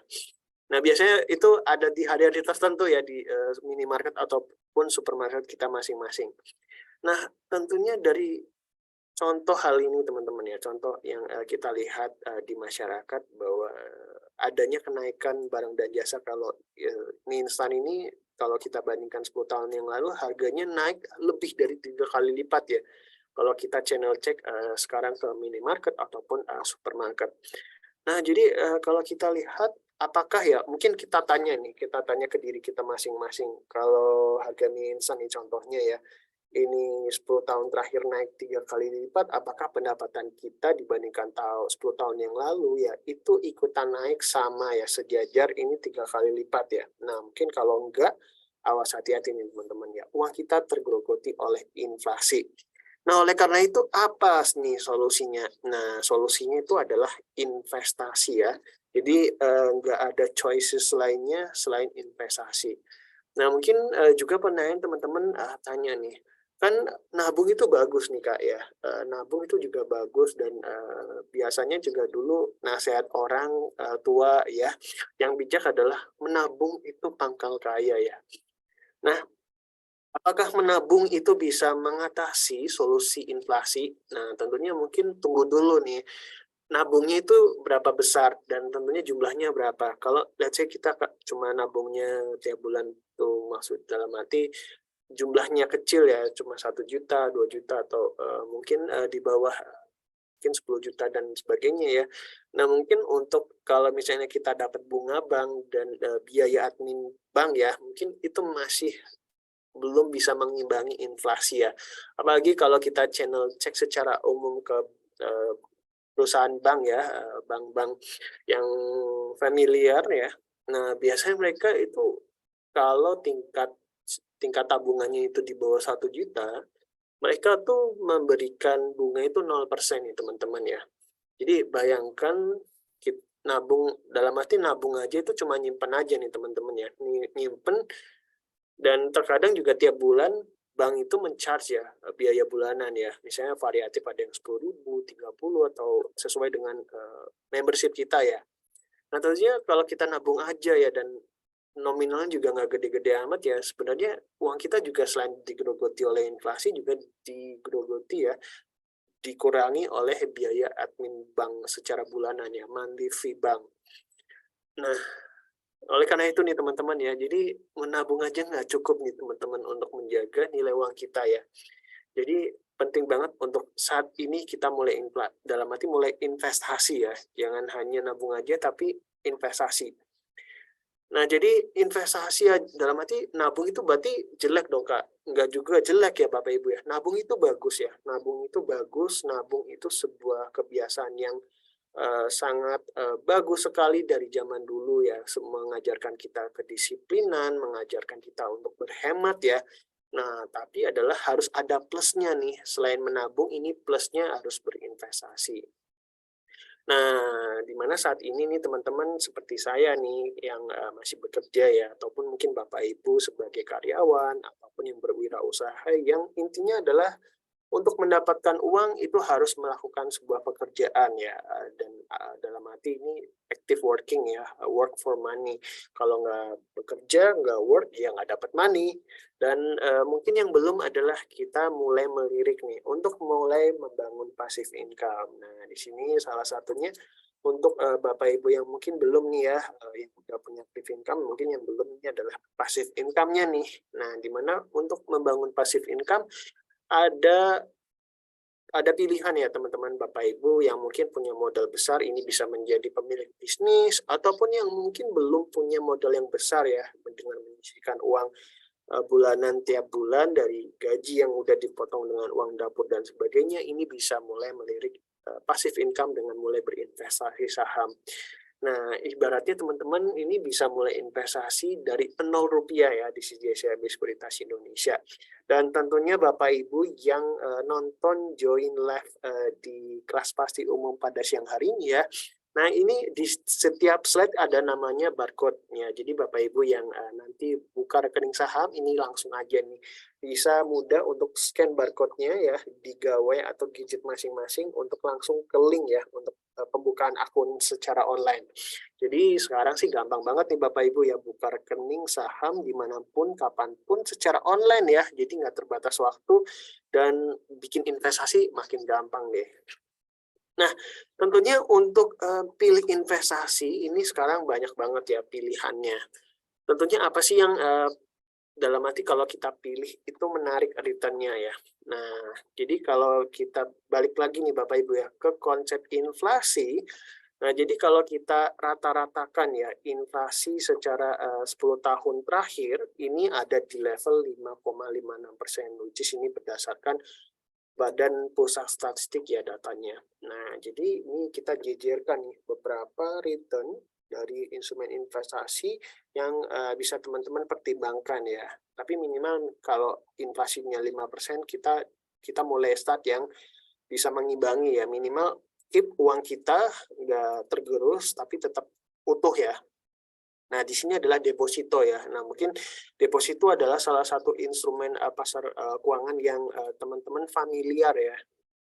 Nah, biasanya itu ada di hari-hari tertentu ya di minimarket ataupun supermarket kita masing-masing. Nah, tentunya dari contoh hal ini teman-teman ya, contoh yang kita lihat di masyarakat bahwa adanya kenaikan barang dan jasa kalau mie instan ini kalau kita bandingkan 10 tahun yang lalu, harganya naik lebih dari 3 kali lipat ya. Kalau kita channel cek sekarang ke minimarket ataupun supermarket. Nah, jadi kalau kita lihat apakah ya, mungkin kita tanya ke diri kita masing-masing. Kalau harga mie instan nih contohnya ya, ini 10 tahun terakhir naik 3 kali lipat, apakah pendapatan kita dibandingkan 10 tahun yang lalu ya, itu ikutan naik sama ya, sejajar ini 3 kali lipat ya. Nah, mungkin kalau enggak, awas hati-hati nih teman-teman ya, uang kita tergerogoti oleh inflasi. Nah, oleh karena itu apa nih solusinya? Nah, solusinya itu adalah investasi ya. Jadi nggak ada choices lainnya selain investasi. Nah, mungkin juga pernah teman-teman tanya nih, kan nabung itu bagus nih Kak ya, nabung itu juga bagus dan biasanya juga dulu nasihat orang tua ya, yang bijak adalah menabung itu pangkal kaya ya. Nah, apakah menabung itu bisa mengatasi solusi inflasi? Nah, tentunya mungkin tunggu dulu nih, nabungnya itu berapa besar dan tentunya jumlahnya berapa. Kalau let's say kita cuma nabungnya tiap bulan tuh, maksud dalam arti jumlahnya kecil ya, cuma 1 juta, 2 juta, atau mungkin di bawah mungkin 10 juta dan sebagainya ya. Nah, mungkin untuk kalau misalnya kita dapat bunga bank dan biaya admin bank ya, mungkin itu masih belum bisa mengimbangi inflasi ya. Apalagi kalau kita channel cek secara umum ke perusahaan bank ya, bank-bank yang familiar ya. Nah, biasanya mereka itu kalau tingkat tabungannya itu di bawah 1 juta, mereka tuh memberikan bunga itu 0% nih teman-teman ya. Jadi bayangkan nabung, dalam arti nabung aja itu cuma nyimpen aja nih teman-teman ya. Nyimpen, dan terkadang juga tiap bulan bank itu men-charge ya biaya bulanan ya. Misalnya variatif, ada yang 10.000, 30, atau sesuai dengan membership kita ya. Nah, tentunya kalau kita nabung aja ya dan nominalnya juga nggak gede-gede amat ya, sebenarnya uang kita juga selain digerogoti oleh inflasi juga digerogoti ya, dikurangi oleh biaya admin bank secara bulanan ya, monthly fee bank. Nah, oleh karena itu nih teman-teman ya, jadi menabung aja nggak cukup nih teman-teman untuk menjaga nilai uang kita ya. Jadi penting banget untuk saat ini kita mulai dalam arti mulai investasi ya, jangan hanya nabung aja tapi investasi. Nah, jadi investasi ya, dalam arti nabung itu berarti jelek dong Kak? Enggak juga jelek ya Bapak Ibu ya, nabung itu bagus ya, nabung itu bagus, nabung itu sebuah kebiasaan yang sangat bagus sekali dari zaman dulu ya, mengajarkan kita kedisiplinan, mengajarkan kita untuk berhemat ya. Nah, tapi adalah harus ada plusnya nih, selain menabung ini plusnya harus berinvestasi. Nah, di mana saat ini nih teman-teman seperti saya nih yang masih bekerja ya, ataupun mungkin Bapak Ibu sebagai karyawan, ataupun yang berwirausaha, yang intinya adalah untuk mendapatkan uang itu harus melakukan sebuah pekerjaan ya, dan dalam arti ini active working ya, work for money. Kalau nggak bekerja, nggak work, ya nggak dapat money. Dan mungkin yang belum adalah kita mulai melirik nih untuk mulai membangun passive income. Nah, di sini salah satunya untuk Bapak Ibu yang mungkin belum nih ya, yang udah punya active income, mungkin yang belum ini adalah passive income-nya nih. Nah, di mana untuk membangun passive income ada pilihan ya teman-teman Bapak Ibu yang mungkin punya modal besar, ini bisa menjadi pemilik bisnis, ataupun yang mungkin belum punya modal yang besar ya, dengan menyisihkan uang bulanan tiap bulan dari gaji yang udah dipotong dengan uang dapur dan sebagainya, ini bisa mulai melirik passive income dengan mulai berinvestasi saham. Nah, ibaratnya teman-teman ini bisa mulai investasi dari 0 rupiah ya di CJCIB Sekuritas Indonesia. Dan tentunya Bapak Ibu yang nonton join live di kelas pasti umum pada siang hari ini ya. Nah, ini di setiap slide ada namanya barcode-nya. Jadi Bapak Ibu yang nanti buka rekening saham, ini langsung aja nih. Bisa mudah untuk scan barcode-nya ya di gawai atau gadget masing-masing untuk langsung ke link ya untuk pembukaan akun secara online. Jadi sekarang sih gampang banget nih Bapak Ibu ya, buka rekening saham dimanapun, kapanpun secara online ya. Jadi nggak terbatas waktu dan bikin investasi makin gampang deh. Nah, tentunya untuk pilih investasi ini sekarang banyak banget ya pilihannya. Tentunya apa sih yang dalam arti kalau kita pilih itu menarik return-nya ya. Nah, jadi kalau kita balik lagi nih Bapak Ibu ya ke konsep inflasi. Nah, jadi kalau kita rata-ratakan ya inflasi secara 10 tahun terakhir ini ada di level 5,56%, which is ini berdasarkan Badan Pusat Statistik ya datanya. Nah, jadi ini kita jejerkan nih beberapa return dari instrumen investasi yang bisa teman-teman pertimbangkan ya. Tapi minimal kalau inflasinya 5%, kita mulai start yang bisa mengimbangi ya. Minimal keep uang kita nggak tergerus tapi tetap utuh ya. Nah, di sini adalah deposito ya. Nah, mungkin deposito adalah salah satu instrumen pasar keuangan yang teman-teman familiar ya.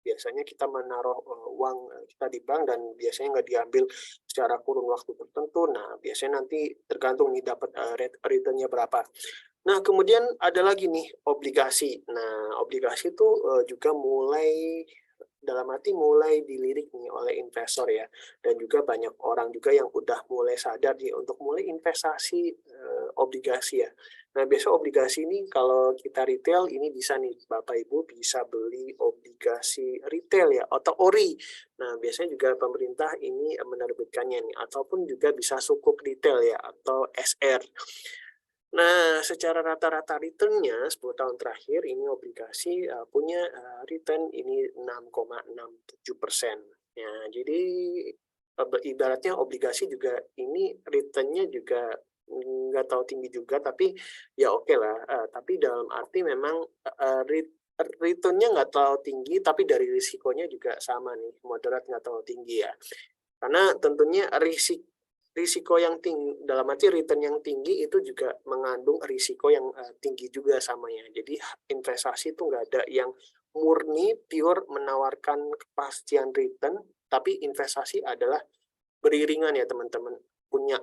Biasanya kita menaruh uang kita di bank dan biasanya nggak diambil secara kurun waktu tertentu. Nah, biasanya nanti tergantung nih dapat return-nya berapa. Nah, kemudian ada lagi nih obligasi. Nah, obligasi itu juga dalam arti mulai dilirik nih oleh investor ya, dan juga banyak orang juga yang udah mulai sadar nih untuk mulai investasi obligasi ya. Nah, biasa obligasi ini kalau kita retail ini bisa nih Bapak Ibu bisa beli obligasi retail ya atau ORI. Nah, biasanya juga pemerintah ini menerbitkannya nih ataupun juga bisa sukuk retail ya atau SR. Nah, secara rata-rata return-nya 10 tahun terakhir ini obligasi punya return ini 6,67%. Ya, jadi ibaratnya obligasi juga ini return-nya juga nggak tahu tinggi juga, tapi ya oke lah. Tapi dalam arti memang return-nya nggak terlalu tinggi, tapi dari risikonya juga sama nih, moderat nggak terlalu tinggi ya. Karena tentunya risiko yang tinggi, dalam arti return yang tinggi itu juga mengandung risiko yang tinggi juga samanya. Jadi investasi itu nggak ada yang murni pure menawarkan kepastian return, tapi investasi adalah beriringan ya teman-teman. Punya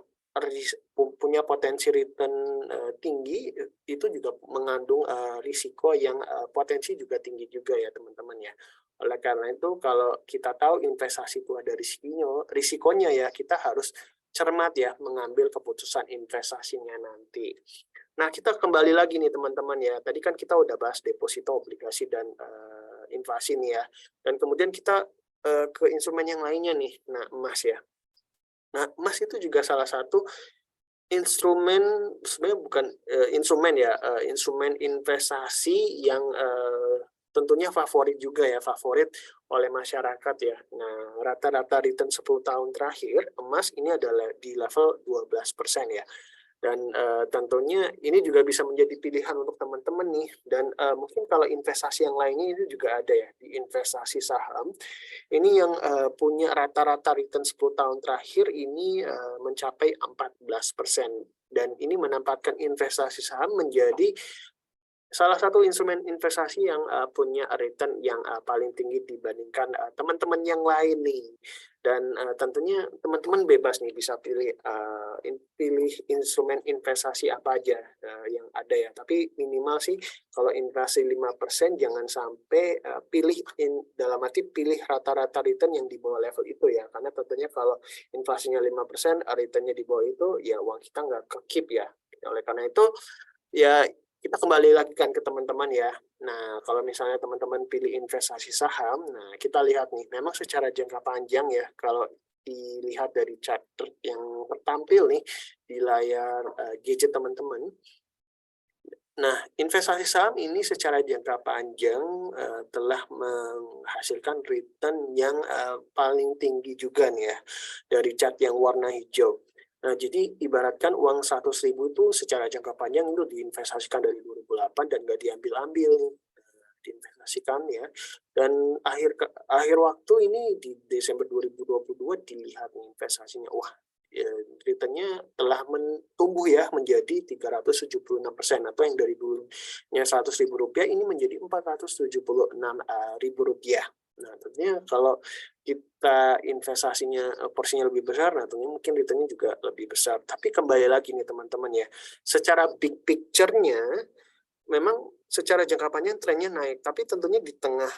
potensi return tinggi itu juga mengandung risiko yang potensi juga tinggi juga ya teman-teman ya. Oleh karena itu kalau kita tahu investasi itu ada risikonya ya kita harus cermat ya mengambil keputusan investasinya nanti. Nah, kita kembali lagi nih teman-teman ya. Tadi kan kita udah bahas deposito, obligasi, dan inflasi nih ya. Dan kemudian kita ke instrumen yang lainnya nih. Nah, emas ya. Nah, emas itu juga salah satu instrumen, sebenarnya bukan instrumen ya, instrumen investasi yang tentunya favorit juga ya, favorit oleh masyarakat ya. Nah, rata-rata return 10 tahun terakhir, emas ini adalah di level 12% ya. Dan tentunya ini juga bisa menjadi pilihan untuk teman-teman nih. Dan mungkin kalau investasi yang lainnya itu juga ada ya, di investasi saham. Ini yang punya rata-rata return 10 tahun terakhir ini mencapai 14%. Dan ini menempatkan investasi saham menjadi salah satu instrumen investasi yang punya return yang paling tinggi dibandingkan teman-teman yang lain nih. Dan tentunya teman-teman bebas nih bisa pilih instrumen investasi apa aja yang ada ya. Tapi minimal sih kalau investasi 5% jangan sampai dalam arti pilih rata-rata return yang di bawah level itu ya. Karena tentunya kalau inflasinya 5%, returnnya di bawah itu ya uang kita nggak ke-keep ya. Oleh karena itu ya kita kembali lagi kan ke teman-teman ya. Nah, kalau misalnya teman-teman pilih investasi saham, nah kita lihat nih, memang secara jangka panjang ya, kalau dilihat dari chart yang tertampil nih di layar gadget teman-teman. Nah, investasi saham ini secara jangka panjang telah menghasilkan return yang paling tinggi juga nih ya, dari chart yang warna hijau. Nah, jadi ibaratkan uang 100.000 itu secara jangka panjang itu diinvestasikan dari 2008 dan nggak diambil-ambil, diinvestasikan ya. Dan akhir waktu ini di Desember 2022 dilihat investasinya, wah ya, returnnya telah tumbuh ya menjadi 376%, atau yang dari dulunya Rp100.000 ini menjadi Rp476.000. Nah, tentunya kalau kita investasinya porsinya lebih besar, nah tentunya mungkin returnnya juga lebih besar. Tapi kembali lagi nih teman-teman ya, secara big picture-nya memang secara jangka panjang trennya naik, tapi tentunya di tengah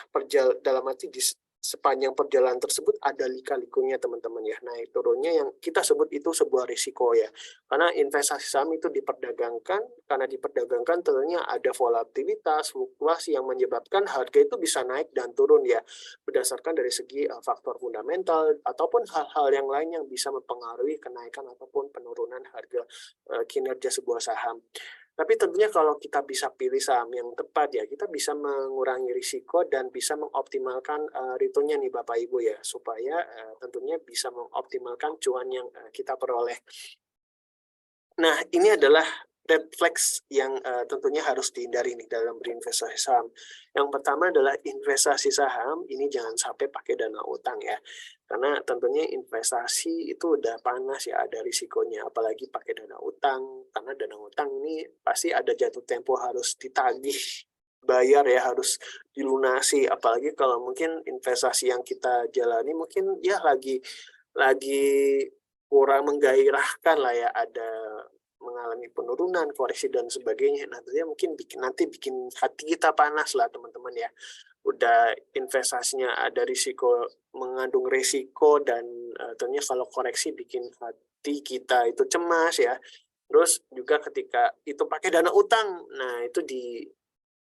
dalam arti di sepanjang perjalanan tersebut ada lika-likunya teman-teman ya. Naik turunnya yang kita sebut itu sebuah risiko ya. Karena investasi saham itu diperdagangkan, karena diperdagangkan tentunya ada volatilitas, fluktuasi yang menyebabkan harga itu bisa naik dan turun ya. Berdasarkan dari segi faktor fundamental ataupun hal-hal yang lain yang bisa mempengaruhi kenaikan ataupun penurunan harga kinerja sebuah saham. Tapi tentunya kalau kita bisa pilih saham yang tepat ya, kita bisa mengurangi risiko dan bisa mengoptimalkan returnnya nih Bapak Ibu ya, supaya tentunya bisa mengoptimalkan cuan yang kita peroleh. Nah, ini adalah red flags yang tentunya harus dihindari nih dalam berinvestasi saham. Yang pertama adalah investasi saham, ini jangan sampai pakai dana utang ya. Karena tentunya investasi itu udah panas ya, ada risikonya. Apalagi pakai dana utang, karena dana utang ini pasti ada jatuh tempo harus ditagih, bayar ya, harus dilunasi. Apalagi kalau mungkin investasi yang kita jalani mungkin ya lagi kurang menggairahkan lah ya, ada mengalami penurunan, koreksi dan sebagainya. Nantinya mungkin bikin hati kita panas lah teman-teman ya. Udah investasinya ada risiko, mengandung risiko dan tentunya kalau koreksi bikin hati kita itu cemas ya. Terus juga ketika itu pakai dana utang, nah itu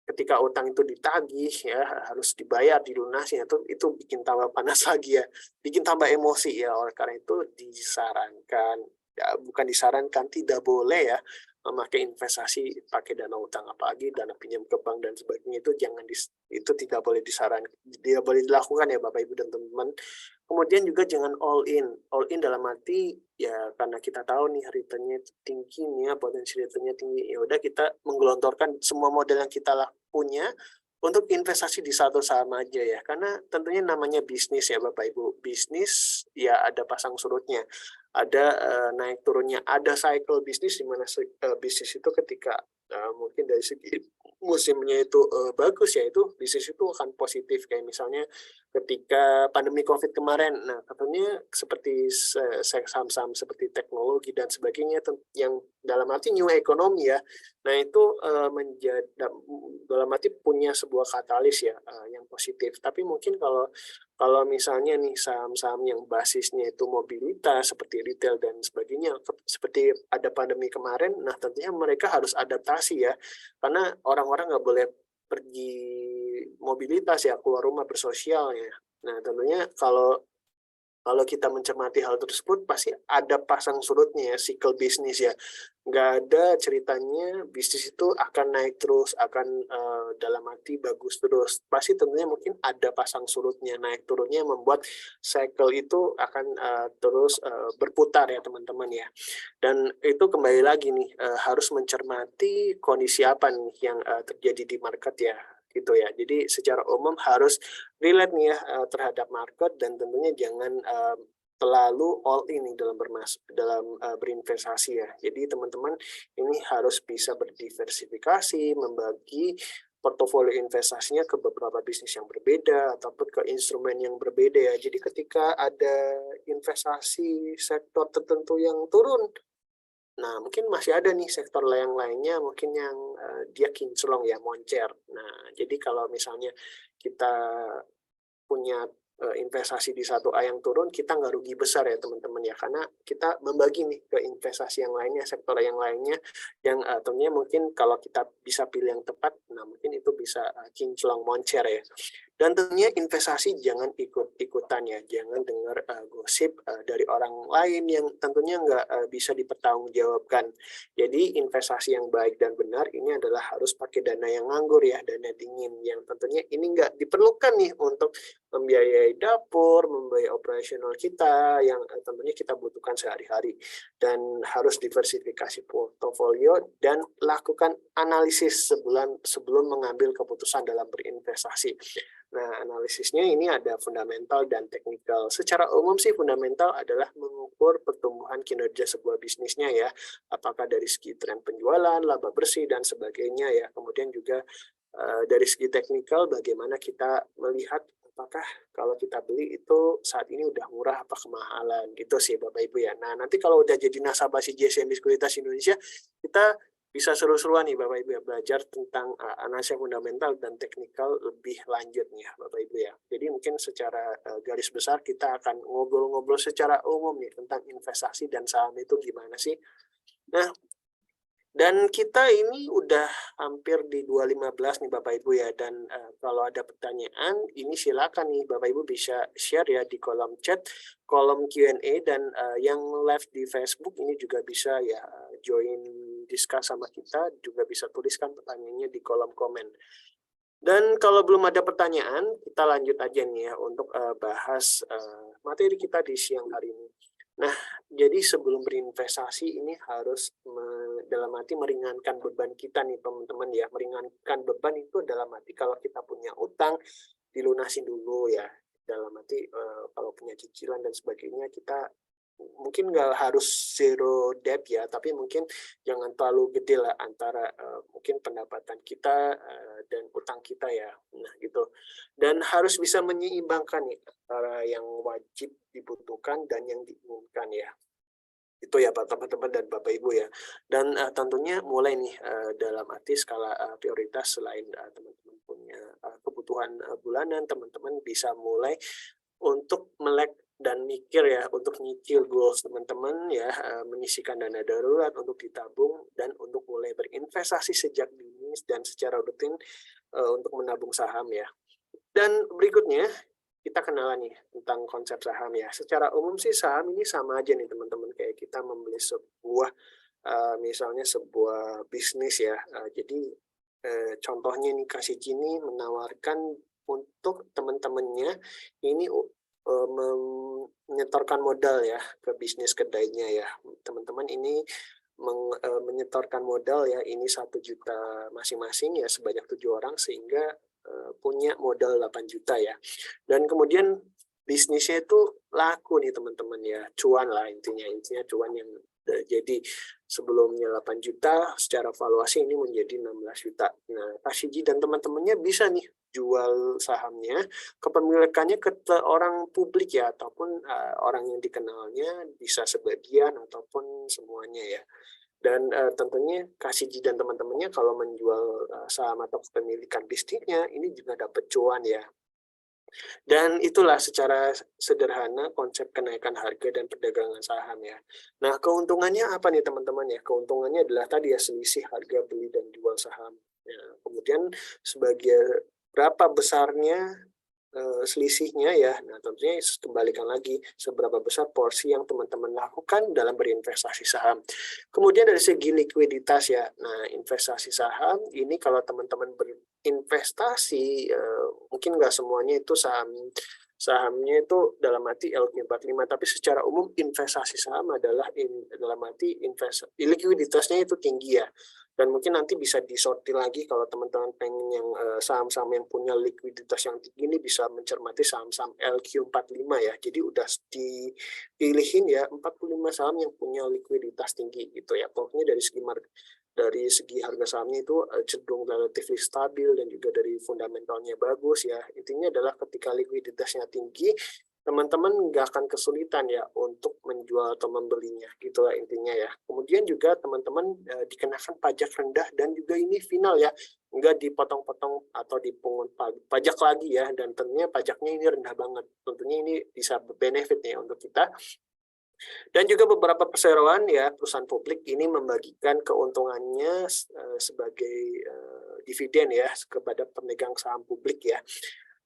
ketika utang itu ditagih ya harus dibayar dilunasi itu bikin tambah panas lagi ya, bikin tambah emosi ya. Oleh karena itu disarankan ya, bukan disarankan, tidak boleh ya memakai investasi pakai dana utang, apalagi dana pinjam ke bank dan sebagainya. Itu itu tidak boleh disarankan, tidak boleh dilakukan ya Bapak Ibu dan teman-teman. Kemudian juga jangan all in dalam arti ya, karena kita tahu nih returnnya tinggi nih ya, potensi returnnya tinggi, ya udah kita menggelontorkan semua modal yang kita punya untuk investasi di satu saham aja ya. Karena tentunya namanya bisnis ya Bapak Ibu, bisnis ya ada pasang surutnya, ada naik turunnya, ada cycle bisnis di mana bisnis itu ketika mungkin dari segi musimnya itu bagus ya, itu bisnis itu akan positif. Kayak misalnya ketika pandemi COVID kemarin, nah tentunya seperti saham-saham seperti teknologi dan sebagainya yang dalam arti new economy ya. Nah itu menjadi dalam arti punya sebuah katalis ya yang positif. Tapi mungkin kalau misalnya nih saham-saham yang basisnya itu mobilitas seperti retail dan sebagainya, seperti ada pandemi kemarin, nah tentunya mereka harus adaptasi ya, karena orang-orang nggak boleh pergi mobilitas ya, keluar rumah bersosial ya. Nah tentunya kalau kita mencermati hal tersebut, pasti ada pasang surutnya ya, cycle bisnis ya. Nggak ada ceritanya bisnis itu akan naik terus, akan dalam arti bagus terus. Pasti tentunya mungkin ada pasang surutnya, naik turunnya, membuat cycle itu akan terus berputar ya teman-teman ya. Dan itu kembali lagi nih, harus mencermati kondisi apa nih yang terjadi di market ya, gitu ya. Jadi secara umum harus relate nih ya terhadap market, dan tentunya jangan terlalu all in nih dalam berinvestasi ya. Jadi teman-teman ini harus bisa berdiversifikasi, membagi portofolio investasinya ke beberapa bisnis yang berbeda ataupun ke instrumen yang berbeda ya. Jadi ketika ada investasi sektor tertentu yang turun, nah mungkin masih ada nih sektor yang lainnya mungkin yang dia kinclong ya, moncer. Nah jadi kalau misalnya kita punya investasi di satu A yang turun, kita nggak rugi besar ya teman-teman ya, karena kita membagi nih ke investasi yang lainnya, sektor yang lainnya, yang tentunya mungkin kalau kita bisa pilih yang tepat, nah mungkin itu bisa kinclong moncer ya. Dan tentunya investasi jangan ikut-ikutan ya, jangan dengar gosip dari orang lain yang tentunya nggak bisa dipertanggungjawabkan. Jadi investasi yang baik dan benar ini adalah harus pakai dana yang nganggur ya, dana dingin, yang tentunya ini nggak diperlukan nih untuk membiayai dapur, membiayai operasional kita yang tentunya kita butuhkan sehari-hari. Dan harus diversifikasi portofolio dan lakukan analisis sebelum mengambil keputusan dalam berinvestasi. Nah, analisisnya ini ada fundamental dan teknikal. Secara umum sih fundamental adalah mengukur pertumbuhan kinerja sebuah bisnisnya ya, apakah dari segi tren penjualan, laba bersih dan sebagainya ya. Kemudian juga dari segi teknikal bagaimana kita melihat apakah kalau kita beli itu saat ini udah murah apa kemahalan, gitu sih Bapak Ibu ya. Nah, nanti kalau udah jadi nasabah CGSMB Sekuritas Indonesia, kita bisa seru-seruan nih Bapak Ibu ya, belajar tentang analisa fundamental dan teknikal lebih lanjut nih ya Bapak Ibu ya. Jadi mungkin secara garis besar kita akan ngobrol-ngobrol secara umum nih tentang investasi dan saham itu gimana sih. Nah, dan kita ini udah hampir di 2.15 nih Bapak Ibu ya, dan kalau ada pertanyaan, ini silakan nih Bapak Ibu bisa share ya di kolom chat, kolom Q&A, dan yang live di Facebook ini juga bisa ya join discuss sama kita, juga bisa tuliskan pertanyaannya di kolom komen. Dan kalau belum ada pertanyaan, kita lanjut aja nih ya untuk bahas materi kita di siang hari ini. Nah, jadi sebelum berinvestasi ini harus dalam arti meringankan beban kita nih teman-teman ya. Meringankan beban itu dalam arti kalau kita punya utang, dilunasin dulu ya. Dalam arti kalau punya cicilan dan sebagainya, kita mungkin nggak harus zero debt ya, tapi mungkin jangan terlalu gede lah antara mungkin pendapatan kita dan utang kita ya. Nah gitu. Dan harus bisa menyeimbangkan nih antara yang wajib dibutuhkan dan yang diinginkan ya. Itu ya Pak teman-teman dan Bapak Ibu ya. Dan tentunya mulai nih dalam arti skala prioritas, selain teman-teman punya kebutuhan bulanan, teman-teman bisa mulai untuk melek dan mikir ya, untuk nyicil goals teman-teman ya, menyisihkan dana darurat untuk ditabung dan untuk mulai berinvestasi sejak dini dan secara rutin untuk menabung saham ya. Dan berikutnya kita kenalan nih tentang konsep saham ya. Secara umum sih saham ini sama aja nih teman-teman, kayak kita membeli sebuah misalnya sebuah bisnis ya. Jadi contohnya nih KCG ini menawarkan untuk teman-temannya ini menyetorkan modal ya ke bisnis kedainya ya. Teman-teman ini menyetorkan modal ya, ini 1 juta masing-masing ya, sebanyak 7 orang, sehingga punya modal 8 juta ya. Dan kemudian bisnisnya itu laku nih teman-teman ya, cuan lah intinya cuan yang jadi sebelumnya 8 juta, secara valuasi ini menjadi 16 juta. Nah, Kasiji dan teman-temannya bisa nih jual sahamnya, kepemilikannya ke orang publik ya, ataupun orang yang dikenalnya, bisa sebagian ataupun semuanya ya. Dan tentunya Kasiji dan teman-temannya kalau menjual saham atau kepemilikan bisnisnya, ini juga dapat cuan ya. Dan itulah secara sederhana konsep kenaikan harga dan perdagangan saham ya. Nah, keuntungannya apa nih teman-teman ya? Keuntungannya adalah tadi ya, selisih harga beli dan jual saham. Ya, kemudian sebagai berapa besarnya selisihnya ya. Nah, tentunya kembalikan lagi seberapa besar porsi yang teman-teman lakukan dalam berinvestasi saham. Kemudian dari segi likuiditas ya. Nah, investasi saham ini kalau teman-teman berinvestasi, mungkin nggak semuanya itu sahamnya itu dalam arti LQ45, tapi secara umum investasi saham adalah dalam arti likuiditasnya itu tinggi ya. Dan mungkin nanti bisa disortir lagi kalau teman-teman pengen yang saham-saham yang punya likuiditas yang tinggi, ini bisa mencermati saham-saham LQ45 ya. Jadi udah dipilihin ya 45 saham yang punya likuiditas tinggi gitu ya. Pokoknya dari segi harga sahamnya itu cenderung relatif stabil dan juga dari fundamentalnya bagus ya. Intinya adalah ketika likuiditasnya tinggi, teman-teman nggak akan kesulitan ya untuk menjual atau membelinya, gitulah intinya ya. Kemudian juga teman-teman dikenakan pajak rendah, dan juga ini final ya, nggak dipotong-potong atau dipungut pajak lagi ya, dan tentunya pajaknya ini rendah banget. Tentunya ini bisa benefit ya untuk kita. Dan juga beberapa perseroan ya, perusahaan publik ini membagikan keuntungannya sebagai dividen ya kepada pemegang saham publik ya.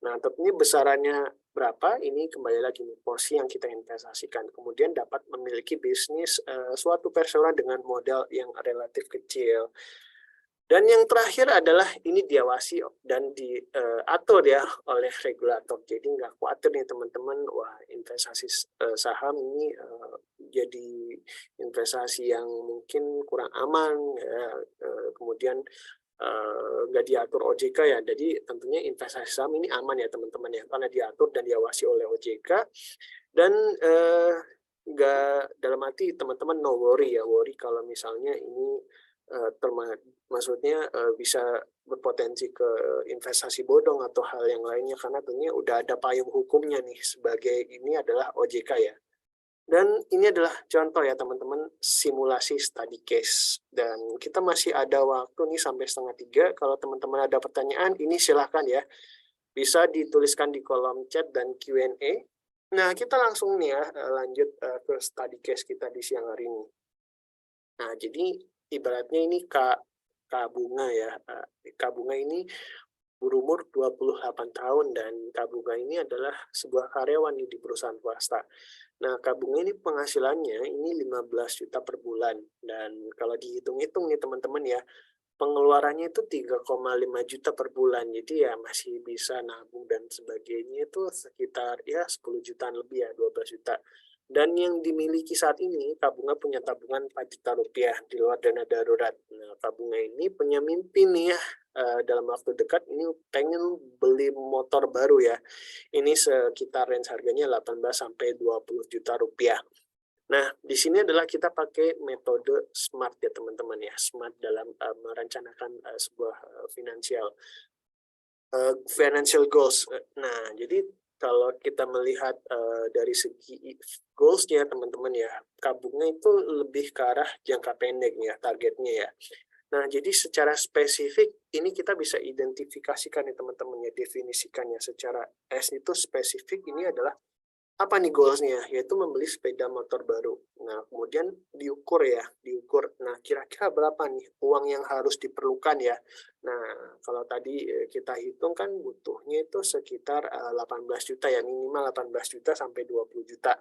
Nah, tentunya besarannya berapa, ini kembali lagi nih, porsi yang kita investasikan. Kemudian dapat memiliki bisnis suatu perseroan dengan modal yang relatif kecil. Dan yang terakhir adalah ini diawasi dan diatur ya oleh regulator. Jadi nggak khawatir nih teman-teman, wah investasi saham ini jadi investasi yang mungkin kurang aman, ya, kemudian nggak diatur OJK ya. Jadi tentunya investasi saham ini aman ya teman-teman ya, karena diatur dan diawasi oleh OJK. Dan nggak, dalam arti teman-teman no worry ya, worry kalau misalnya ini maksudnya bisa berpotensi ke investasi bodong atau hal yang lainnya, karena tentunya udah ada payung hukumnya nih, sebagai ini adalah OJK ya. Dan ini adalah contoh ya teman-teman, simulasi study case. Dan kita masih ada waktu nih sampai 2:30. Kalau teman-teman ada pertanyaan, ini silahkan ya. Bisa dituliskan di kolom chat dan Q&A. Nah, kita langsung nih ya lanjut ke study case kita di siang hari ini. Nah, jadi ibaratnya ini Kak Bunga ya. Kak Bunga ini berumur 28 tahun dan Kak Bunga ini adalah sebuah karyawan nih di perusahaan swasta. Nah, Kak Bunga ini penghasilannya ini 15 juta per bulan dan kalau dihitung-hitung nih teman-teman ya, pengeluarannya itu 3,5 juta per bulan. Jadi ya masih bisa nabung dan sebagainya itu sekitar ya 10 jutaan lebih ya, 12 juta. Dan yang dimiliki saat ini, Kak Bunga punya tabungan 4 juta rupiah di luar dana darurat. Nah, Kak Bunga ini punya mimpi nih ya, dalam waktu dekat ini pengen beli motor baru ya. Ini sekitar range harganya 18 sampai 20 juta rupiah. Nah, di sini adalah kita pakai metode SMART ya teman-teman ya, SMART dalam merencanakan sebuah financial goals. Nah, jadi kalau kita melihat dari segi goals-nya teman-teman ya, Kak Bunga itu lebih ke arah jangka pendek ya targetnya ya. Nah, jadi secara spesifik ini kita bisa identifikasikan ya teman-teman ya, definisikannya secara S itu spesifik ini adalah apa nih goals-nya? Yaitu membeli sepeda motor baru. Nah, kemudian diukur ya, diukur. Nah, kira-kira berapa nih uang yang harus diperlukan ya? Nah, kalau tadi kita hitung kan butuhnya itu sekitar 18 juta ya, minimal 18 juta sampai 20 juta.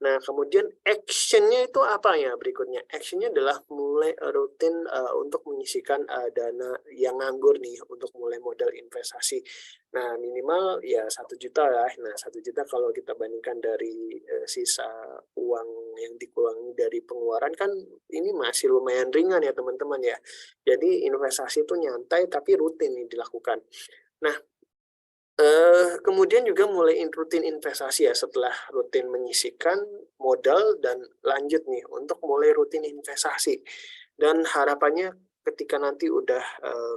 Nah, kemudian action-nya itu apa ya berikutnya? Action-nya adalah mulai rutin untuk menyisihkan dana yang nganggur nih untuk mulai modal investasi. Nah, minimal ya 1 juta lah. Nah, 1 juta kalau kita bandingkan dari sisa uang yang dikurangi dari pengeluaran kan ini masih lumayan ringan ya teman-teman ya. Jadi investasi itu nyantai tapi rutin nih dilakukan. Nah, kemudian juga mulai rutin investasi ya setelah rutin menyisihkan modal dan lanjut nih untuk mulai rutin investasi. Dan harapannya ketika nanti udah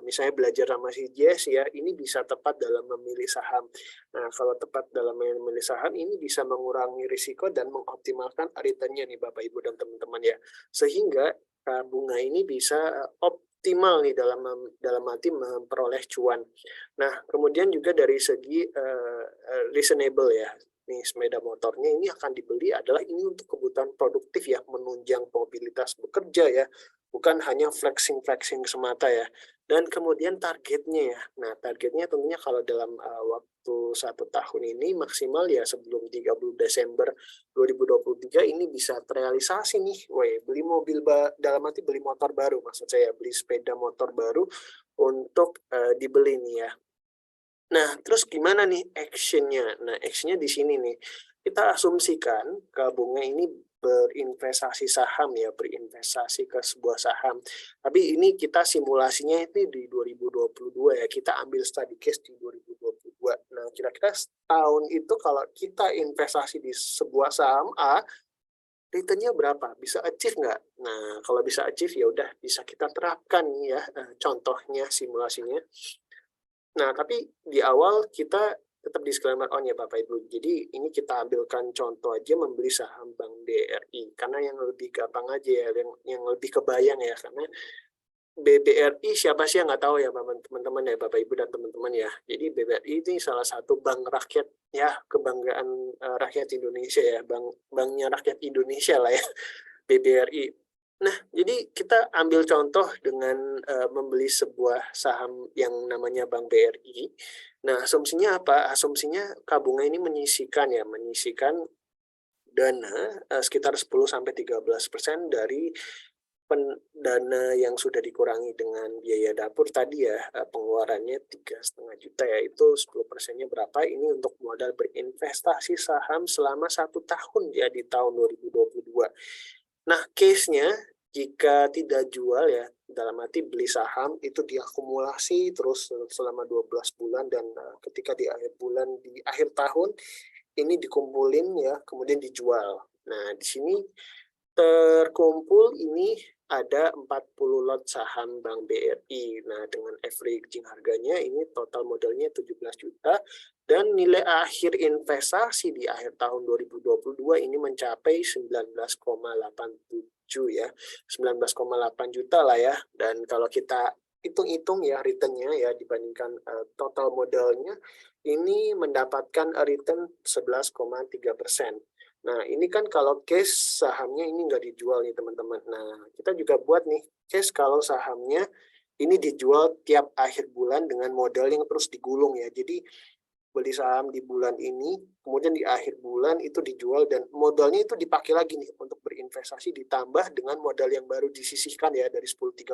misalnya belajar sama si Jess ya, ini bisa tepat dalam memilih saham. Nah, kalau tepat dalam memilih saham ini bisa mengurangi risiko dan mengoptimalkan return-nya nih Bapak Ibu dan teman-teman ya. Sehingga bunga ini bisa optimal nih dalam arti memperoleh cuan. Nah, kemudian juga dari segi reasonable ya, nih sepeda motornya ini akan dibeli adalah ini untuk kebutuhan produktif ya, menunjang mobilitas bekerja ya, bukan hanya flexing-flexing semata ya. Dan kemudian targetnya ya, nah targetnya tentunya kalau dalam waktu 1 tahun ini maksimal ya sebelum 30 Desember 2023 ini bisa terrealisasi nih, beli mobil dalam arti beli motor baru, maksud saya beli sepeda motor baru untuk dibeli nih ya. Nah, terus gimana nih action-nya? Nah, action-nya di sini nih. Kita asumsikan Kak Bunga ini berinvestasi saham ya, berinvestasi ke sebuah saham. Tapi ini kita simulasinya itu di 2022 ya, kita ambil study case di 2022. Nah, kira-kira setahun itu kalau kita investasi di sebuah saham A, return-nya berapa? Bisa achieve nggak? Nah, kalau bisa achieve ya udah bisa kita terapkan ya contohnya, simulasinya. Nah, tapi di awal kita tetap disclaimer on ya Bapak Ibu. Jadi ini kita ambilkan contoh aja membeli saham Bank BRI karena yang lebih gampang aja ya, yang lebih kebayang ya, karena BBRI siapa sih yang nggak tahu ya teman-teman ya Bapak Ibu dan teman-teman ya. Jadi BBRI ini salah satu bank rakyat ya, kebanggaan rakyat Indonesia ya, banknya rakyat Indonesia lah ya, BBRI. Nah, jadi kita ambil contoh dengan membeli sebuah saham yang namanya Bank BRI. Nah, asumsinya apa? Asumsinya Kak Bunga ini menyisihkan dana sekitar 10-13% dari dana yang sudah dikurangi dengan biaya dapur tadi ya, pengeluarannya 3,5 juta ya, itu 10%-nya berapa? Ini untuk modal berinvestasi saham selama 1 tahun ya di tahun 2022. Nah, case-nya jika tidak jual ya, dalam arti beli saham itu diakumulasi terus selama 12 bulan dan ketika di akhir bulan, di akhir tahun ini dikumpulin ya, kemudian dijual. Nah, di sini terkumpul ini ada 40 lot saham Bank BRI. Nah, dengan averaging harganya ini total modalnya 17 juta Dan nilai akhir investasi di akhir tahun 2022 ini mencapai 19,87 ya, 19,8 juta lah ya. Dan kalau kita hitung-hitung ya return-nya ya dibandingkan total modalnya, ini mendapatkan return 11,3%. Nah, ini kan kalau case sahamnya ini nggak dijual nih teman-teman. Nah, kita juga buat nih case kalau sahamnya ini dijual tiap akhir bulan dengan modal yang terus digulung ya. Jadi beli saham di bulan ini, kemudian di akhir bulan itu dijual dan modalnya itu dipakai lagi nih untuk berinvestasi ditambah dengan modal yang baru disisihkan ya dari 10-13%.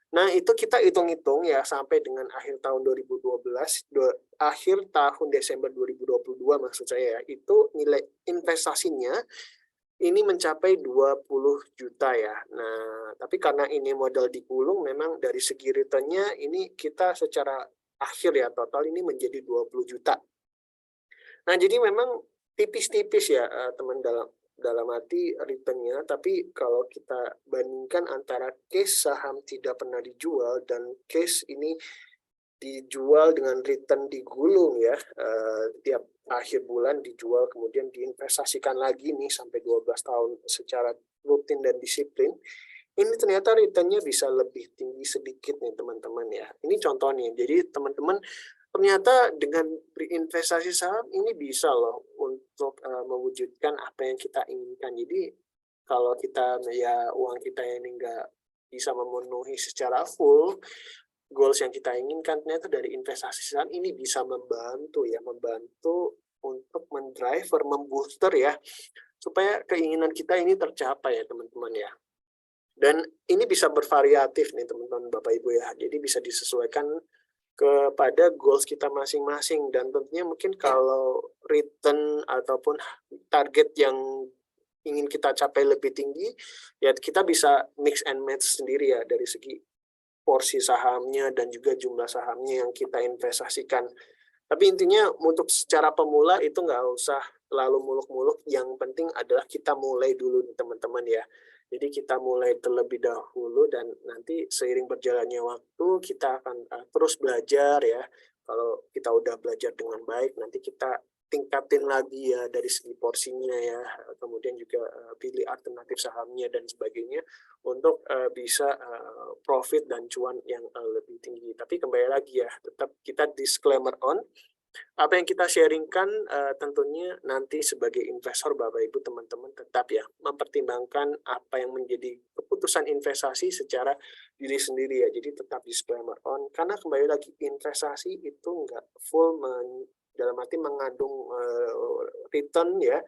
Nah, itu kita hitung-hitung ya sampai dengan akhir tahun 2012, akhir tahun Desember 2022 maksud saya ya, itu nilai investasinya ini mencapai 20 juta ya. Nah, tapi karena ini modal digulung memang dari segi return-nya ini kita secara akhir ya total ini menjadi 20 juta. Nah, jadi memang tipis-tipis ya teman dalam arti return-nya, tapi kalau kita bandingkan antara case saham tidak pernah dijual dan case ini dijual dengan return digulung ya, tiap akhir bulan dijual kemudian diinvestasikan lagi nih sampai 12 tahun secara rutin dan disiplin, ini ternyata return-nya bisa lebih tinggi sedikit nih teman-teman ya. Ini contoh nih, jadi teman-teman ternyata dengan berinvestasi saham ini bisa loh untuk mewujudkan apa yang kita inginkan. Jadi kalau kita ya uang kita ini nggak bisa memenuhi secara full goals yang kita inginkan, ternyata dari investasi saham ini bisa membantu untuk mendriver, membooster ya, supaya keinginan kita ini tercapai ya teman-teman ya. Dan ini bisa bervariatif nih teman-teman Bapak Ibu ya, jadi bisa disesuaikan kepada goals kita masing-masing dan tentunya mungkin kalau return ataupun target yang ingin kita capai lebih tinggi, ya kita bisa mix and match sendiri ya dari segi porsi sahamnya dan juga jumlah sahamnya yang kita investasikan. Tapi intinya untuk secara pemula itu nggak usah terlalu muluk-muluk, yang penting adalah kita mulai dulu nih teman-teman ya. Jadi kita mulai terlebih dahulu dan nanti seiring berjalannya waktu kita akan terus belajar ya. Kalau kita udah belajar dengan baik, nanti kita tingkatin lagi ya dari segi porsinya ya, kemudian juga pilih alternatif sahamnya dan sebagainya untuk bisa profit dan cuan yang lebih tinggi. Tapi kembali lagi ya, tetap kita disclaimer on, apa yang kita sharingkan tentunya nanti sebagai investor Bapak Ibu teman-teman tetap ya mempertimbangkan apa yang menjadi keputusan investasi secara diri sendiri ya. Jadi tetap disclaimer on, karena kembali lagi investasi itu nggak full dalam arti mengandung return ya,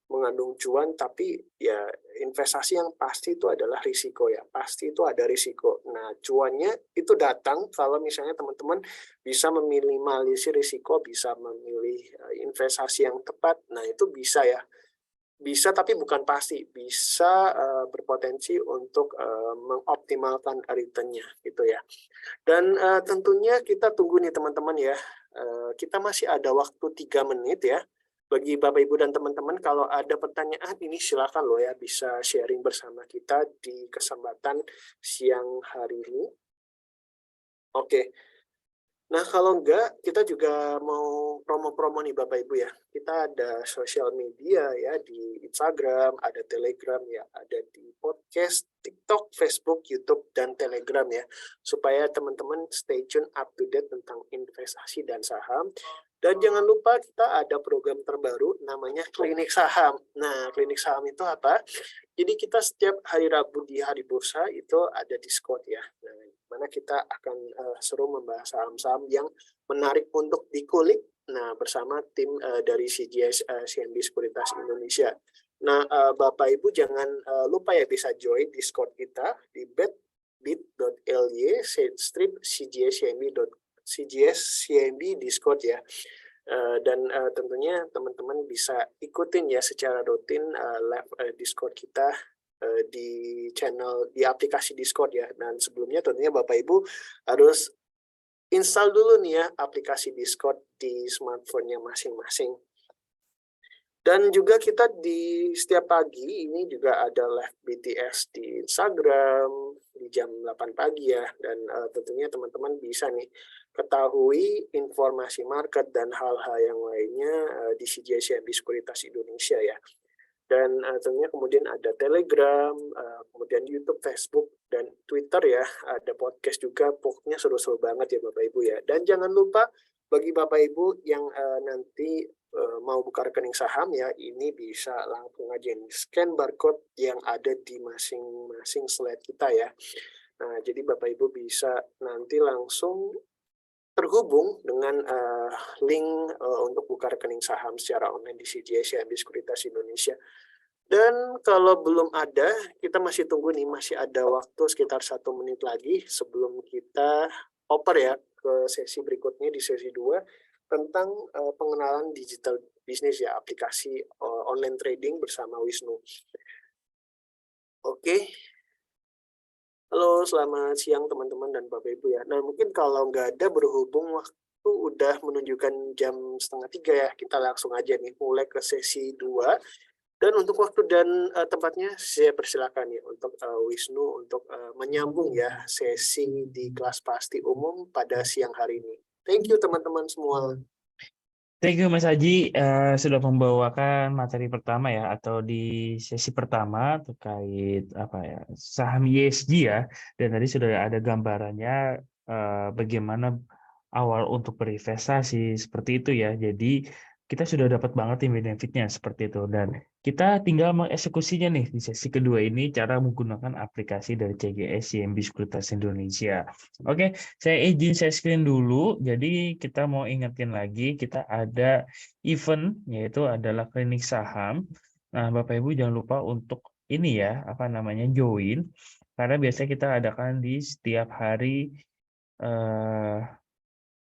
mengandung cuan, tapi ya investasi yang pasti itu adalah risiko ya, pasti itu ada risiko. Nah, cuannya itu datang kalau misalnya teman-teman bisa meminimalisir risiko, bisa memilih investasi yang tepat. Nah, itu bisa ya, bisa tapi bukan pasti, bisa berpotensi untuk mengoptimalkan return-nya gitu ya. Dan tentunya kita tunggu nih teman-teman ya, kita masih ada waktu 3 menit ya. Bagi Bapak Ibu dan teman-teman kalau ada pertanyaan ini silakan loh ya bisa sharing bersama kita di kesempatan siang hari ini. Oke. Nah, kalau enggak, kita juga mau promo-promo nih Bapak Ibu ya. Kita ada sosial media ya di Instagram, ada Telegram ya, ada di podcast, TikTok, Facebook, YouTube, dan Telegram ya. Supaya teman-teman stay tune up to date tentang investasi dan saham. Dan jangan lupa kita ada program terbaru namanya Klinik Saham. Nah, Klinik Saham itu apa? Jadi kita setiap hari Rabu di hari bursa itu ada diskon ya. Nah, mana kita akan seru membahas saham-saham yang menarik untuk dikulik. Nah, bersama tim dari CGS CNB Sekuritas Indonesia. Nah, Bapak Ibu jangan lupa ya bisa join Discord kita di bit.ly/CGS-CNB Discord ya. Dan tentunya teman-teman bisa ikutin ya secara rutin live Discord kita di channel, di aplikasi Discord ya. Dan sebelumnya tentunya Bapak Ibu harus install dulu nih ya aplikasi Discord di smartphone-nya masing-masing. Dan juga kita di setiap pagi ini juga ada live BTS di Instagram di jam 8 pagi ya. Dan tentunya teman-teman bisa nih ketahui informasi market dan hal-hal yang lainnya di CGI CIMB Sekuritas Indonesia ya. Dan tentunya kemudian ada Telegram, kemudian YouTube, Facebook, dan Twitter ya. Ada podcast juga, pokoknya seru-seru banget ya Bapak Ibu ya. Dan jangan lupa bagi Bapak Ibu yang nanti mau buka rekening saham ya, ini bisa langsung aja nih, scan barcode yang ada di masing-masing slide kita ya. Nah, jadi Bapak Ibu bisa nanti langsung terhubung dengan link untuk buka rekening saham secara online di CGI CIMB Sekuritas Indonesia. Dan kalau belum ada, kita masih tunggu nih, masih ada waktu sekitar 1 menit lagi sebelum kita oper ya ke sesi berikutnya di sesi 2 tentang pengenalan digital bisnis ya, aplikasi online trading bersama Wisnu. Oke. Halo, selamat siang teman-teman dan Bapak Ibu ya. Nah, mungkin kalau nggak ada berhubung waktu udah menunjukkan jam 2:30 ya, kita langsung aja nih mulai ke sesi 2. Dan untuk waktu dan tempatnya saya persilakan ya untuk Wisnu untuk menyambung ya sesi di kelas pasti umum pada siang hari ini. Thank you teman-teman semua. Thank you Mas Haji sudah membawakan materi pertama ya, atau di sesi pertama terkait apa ya, saham ESG ya, dan tadi sudah ada gambarannya bagaimana awal untuk berinvestasi seperti itu ya. Jadi kita sudah dapat banget nih benefitnya seperti itu, dan kita tinggal mengeksekusinya nih di sesi kedua ini, cara menggunakan aplikasi dari CGS CIMB Sekuritas Indonesia. Oke, saya izin share screen dulu. Jadi kita mau ingetin lagi, kita ada event yaitu adalah klinik saham. Nah, Bapak Ibu jangan lupa untuk ini ya, apa namanya, join, karena biasanya kita adakan di setiap hari eh,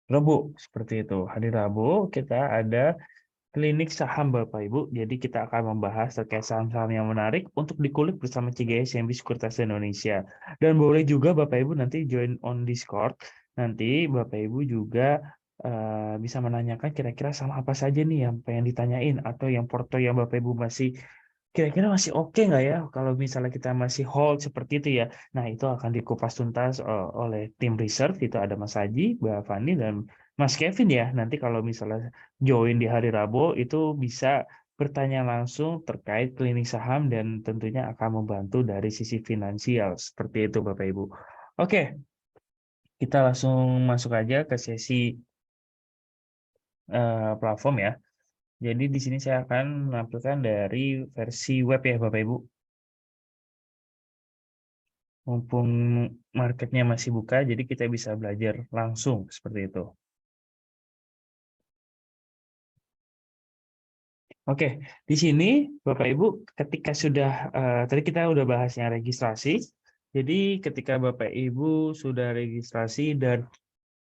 Rabu seperti itu. Hari Rabu kita ada klinik saham Bapak Ibu. Jadi kita akan membahas terkait saham-saham yang menarik untuk dikulik bersama CGS CIMB Sekuritas Indonesia. Dan boleh juga Bapak Ibu nanti join on Discord. Nanti Bapak Ibu juga bisa menanyakan kira-kira saham apa saja nih yang pengen ditanyain, atau yang porto yang Bapak Ibu masih kira-kira masih oke nggak ya kalau misalnya kita masih hold seperti itu ya. Nah, itu akan dikupas tuntas oleh tim research, itu ada Mas Haji, Mbak Fani, dan Mas Kevin ya. Nanti kalau misalnya join di hari Rabu itu bisa bertanya langsung terkait klinik saham dan tentunya akan membantu dari sisi finansial. Seperti itu Bapak Ibu. Oke, kita langsung masuk aja ke sesi platform ya. Jadi di sini saya akan menampilkan dari versi web ya Bapak Ibu. Mumpung marketnya masih buka, jadi kita bisa belajar langsung seperti itu. Oke, di sini Bapak Ibu, ketika sudah tadi kita udah bahas yang registrasi. Jadi ketika Bapak Ibu sudah registrasi dan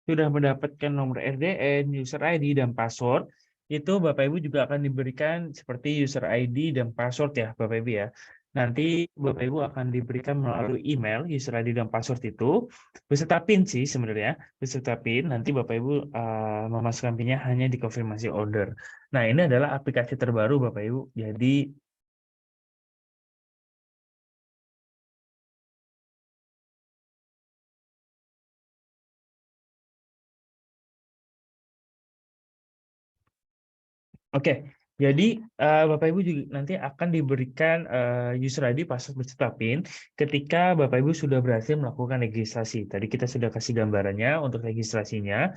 sudah mendapatkan nomor RDN, user ID, dan password, itu Bapak Ibu juga akan diberikan seperti user ID dan password ya Bapak Ibu ya. Nanti Bapak Ibu akan diberikan melalui email user ID dan password itu beserta PIN sih sebenarnya, beserta PIN. Nanti Bapak Ibu memasukkan PIN-nya hanya di konfirmasi order. Nah, ini adalah aplikasi terbaru Bapak Ibu. Jadi oke, jadi Bapak Ibu juga nanti akan diberikan user ID, password beserta PIN ketika Bapak Ibu sudah berhasil melakukan registrasi. Tadi kita sudah kasih gambarannya untuk registrasinya.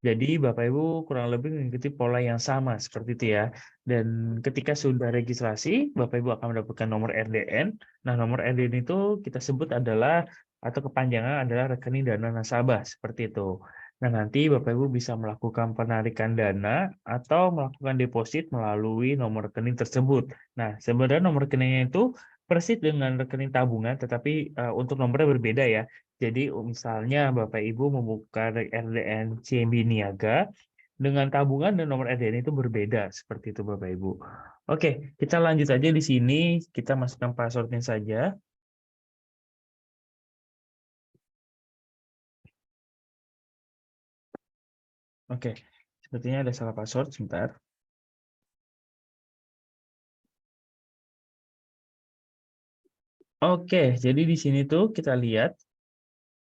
Jadi Bapak Ibu kurang lebih mengikuti pola yang sama seperti itu ya. Dan ketika sudah registrasi, Bapak Ibu akan mendapatkan nomor RDN. Nah, nomor RDN itu kita sebut adalah, atau kepanjangan adalah rekening dana nasabah seperti itu. Nah, nanti Bapak Ibu bisa melakukan penarikan dana atau melakukan deposit melalui nomor rekening tersebut. Nah, sebenarnya nomor rekeningnya itu persis dengan rekening tabungan, tetapi untuk nomornya berbeda ya. Jadi misalnya Bapak Ibu membuka RDN CIMB Niaga dengan tabungan, dan nomor RDN itu berbeda seperti itu Bapak Ibu. Oke, kita lanjut aja di sini, kita masukkan passwordnya saja. Oke, sepertinya ada salah password, sebentar. Oke, jadi di sini tuh kita lihat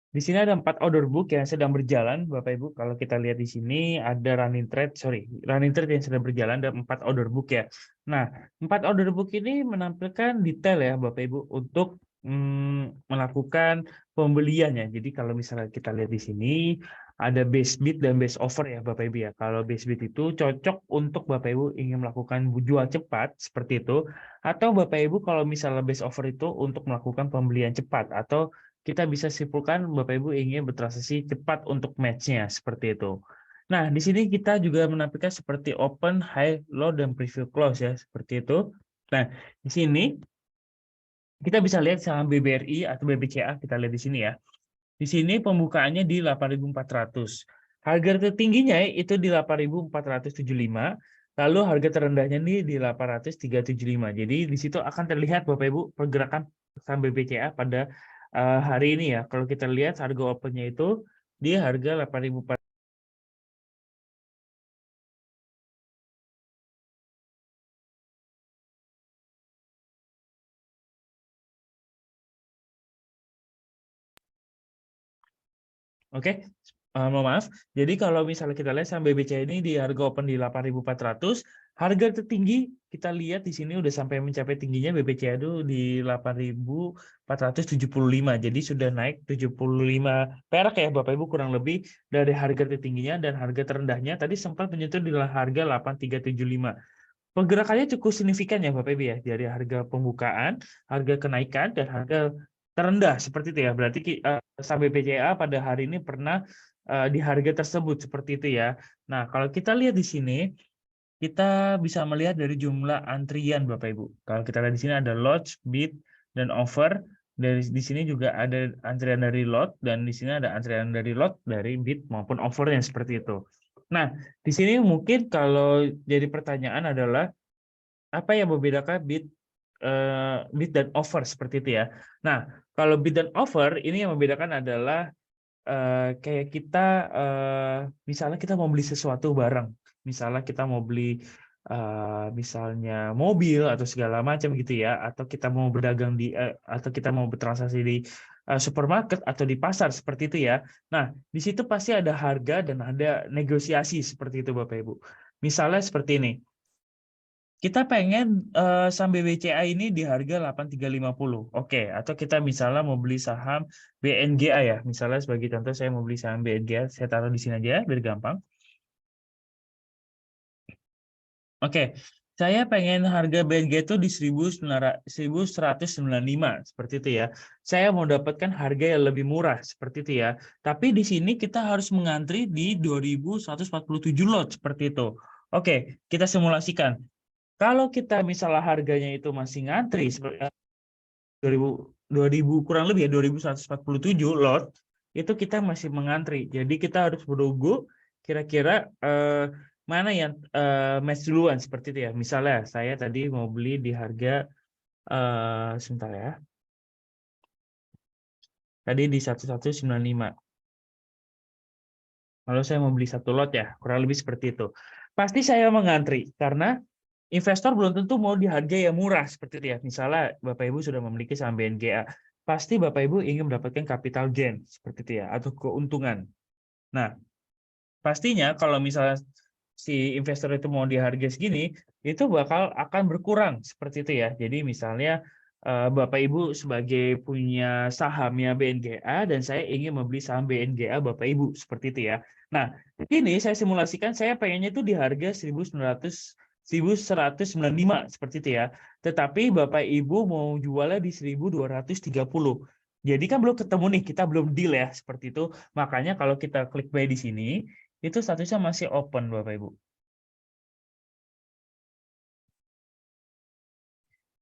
Di sini ada 4 order book yang sedang berjalan, Bapak Ibu. Kalau kita lihat di sini ada running trade yang sedang berjalan dan 4 order book ya. Nah, 4 order book ini menampilkan detail ya, Bapak Ibu, untuk melakukan pembeliannya. Jadi kalau misalnya kita lihat di sini ada base bid dan base offer ya, Bapak Ibu ya. Kalau base bid itu cocok untuk Bapak Ibu ingin melakukan jual cepat seperti itu, atau Bapak Ibu kalau misalnya base offer itu untuk melakukan pembelian cepat, atau kita bisa simpulkan Bapak Ibu ingin bertransaksi cepat untuk match-nya seperti itu. Nah, di sini kita juga menampilkan seperti open, high, low, dan preview close ya, seperti itu. Nah, di sini kita bisa lihat saham BBRI atau BBCA, kita lihat di sini ya. Di sini pembukaannya di 8.400. Harga tertingginya itu di 8.475, lalu harga terendahnya ini di 8.375. Jadi di situ akan terlihat Bapak Ibu pergerakan saham BBCA pada hari ini ya. Kalau kita lihat harga opennya itu di harga 8.400. Oke, mohon maaf. Jadi kalau misalnya kita lihat saham BBCA ini di harga open di 8.400, harga tertinggi kita lihat di sini udah sampai mencapai tingginya BBCA itu di 8.475. Jadi sudah naik 75 perak ya Bapak Ibu, kurang lebih dari harga tertingginya, dan harga terendahnya tadi sempat menyentuh di harga 8.375. Pergerakannya cukup signifikan ya Bapak Ibu ya, dari harga pembukaan, harga kenaikan, dan harga terendah seperti itu ya. Berarti saham BBCA pada hari ini pernah di harga tersebut seperti itu ya. Nah, kalau kita lihat di sini, kita bisa melihat dari jumlah antrian Bapak Ibu. Kalau kita lihat di sini ada lot, bid, dan offer. Dari di sini juga ada antrian dari lot, dan di sini ada antrian dari lot, dari bid maupun offernya seperti itu. Nah, di sini mungkin kalau jadi pertanyaan adalah apa yang membedakan bid dan offer seperti itu ya. Nah, kalau bid dan offer ini yang membedakan adalah kayak kita misalnya kita mau beli sesuatu barang, misalnya kita mau beli misalnya mobil atau segala macam gitu ya, atau kita mau berdagang atau kita mau bertransaksi di supermarket atau di pasar seperti itu ya. Nah, di situ pasti ada harga dan ada negosiasi seperti itu Bapak Ibu. Misalnya seperti ini. Kita pengen saham BBCA ini di harga 8.350. Oke, atau kita misalnya mau beli saham BNGA ya. Misalnya sebagai contoh saya mau beli saham BNGA, saya taruh di sini aja biar gampang. Oke, saya pengen harga BNGA itu di 1195 seperti itu ya. Saya mau dapatkan harga yang lebih murah seperti itu ya. Tapi di sini kita harus mengantri di 2147 lot seperti itu. Oke, kita simulasikan. Kalau kita misalnya harganya itu masih ngantri seperti 2000 kurang lebih ya 2147 lot, itu kita masih mengantri. Jadi kita harus menunggu kira-kira mana yang match duluan seperti itu ya. Misalnya saya tadi mau beli di harga sebentar ya. Tadi di 1195. Kalau saya mau beli satu lot ya, kurang lebih seperti itu. Pasti saya mengantri karena investor belum tentu mau di harga yang murah seperti itu ya. Misalnya Bapak Ibu sudah memiliki saham BNGA, pasti Bapak Ibu ingin mendapatkan capital gain seperti itu ya, atau keuntungan. Nah, pastinya kalau misalnya si investor itu mau di harga segini, itu bakal akan berkurang seperti itu ya. Jadi misalnya Bapak Ibu sebagai punya sahamnya BNGA dan saya ingin membeli saham BNGA Bapak Ibu seperti itu ya. Nah, ini saya simulasikan saya pengennya itu di harga 1195 seperti itu ya. Tetapi Bapak Ibu mau jualnya di 1230. Jadi kan belum ketemu nih, kita belum deal ya seperti itu. Makanya kalau kita klik buy di sini, itu statusnya masih open Bapak Ibu.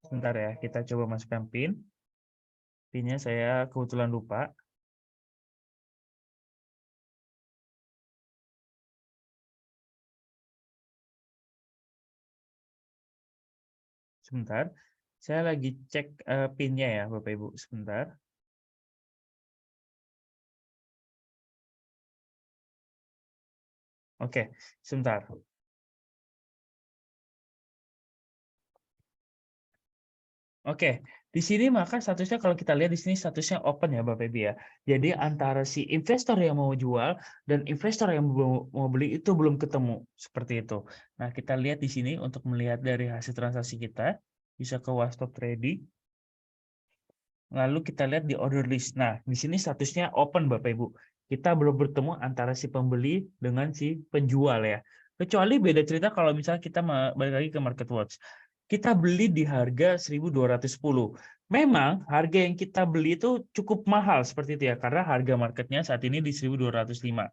Sebentar ya, kita coba masukkan PIN. PIN-nya saya kebetulan lupa. Sebentar. Saya lagi cek PIN-nya ya Bapak Ibu. Sebentar. Oke, sebentar. Oke, Di sini maka statusnya kalau kita lihat di sini statusnya open ya Bapak Ibu ya. Jadi antara si investor yang mau jual dan investor yang mau beli itu belum ketemu seperti itu. Nah, kita lihat di sini untuk melihat dari hasil transaksi kita bisa ke Watchdog Trading. Lalu kita lihat di order list. Nah, di sini statusnya open Bapak Ibu. Kita belum bertemu antara si pembeli dengan si penjual ya. Kecuali beda cerita kalau misalnya kita balik lagi ke Market Watch. Kita beli di harga 1.210. Memang harga yang kita beli itu cukup mahal seperti itu ya, karena harga marketnya saat ini di 1.205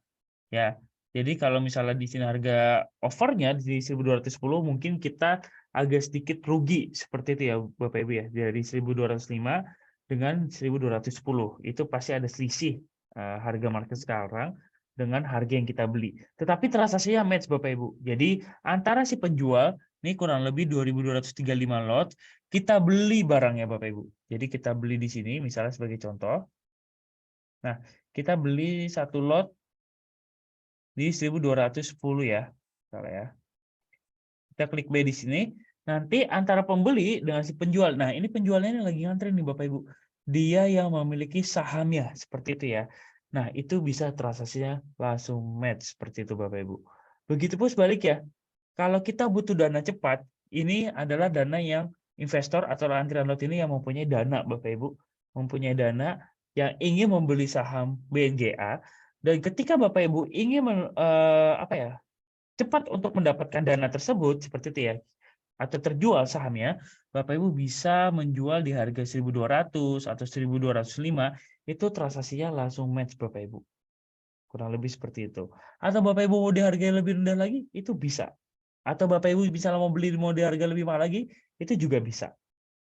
ya. Jadi kalau misalnya di sini harga offernya di 1.210 mungkin kita agak sedikit rugi seperti itu ya Bapak Ibu ya, dari 1.205 dengan 1.210 itu pasti ada selisih harga market sekarang dengan harga yang kita beli. Tetapi transaksinya match Bapak Ibu. Jadi antara si penjual ini kurang lebih 2.235 lot, kita beli barangnya Bapak Ibu. Jadi kita beli di sini misalnya sebagai contoh. Nah, kita beli satu lot di 1.210 ya. Salah ya. Kita klik B di sini. Nanti antara pembeli dengan si penjual. Nah, ini penjualnya ini lagi ngantri nih Bapak Ibu. Dia yang memiliki sahamnya seperti itu ya. Nah, itu bisa transaksinya langsung match seperti itu Bapak Ibu. Begitupun sebalik ya. Kalau kita butuh dana cepat, ini adalah dana yang investor atau antrian lot ini yang mempunyai dana Bapak Ibu, mempunyai dana yang ingin membeli saham BNGA, dan ketika Bapak Ibu ingin cepat untuk mendapatkan dana tersebut seperti itu ya, atau terjual sahamnya, Bapak Ibu bisa menjual di harga 1.200 atau 1.205, itu transaksinya langsung match Bapak Ibu. Kurang lebih seperti itu. Atau Bapak Ibu mau di harga yang lebih rendah lagi, itu bisa. Atau Bapak Ibu bisa mau beli mau di harga lebih mahal lagi, itu juga bisa.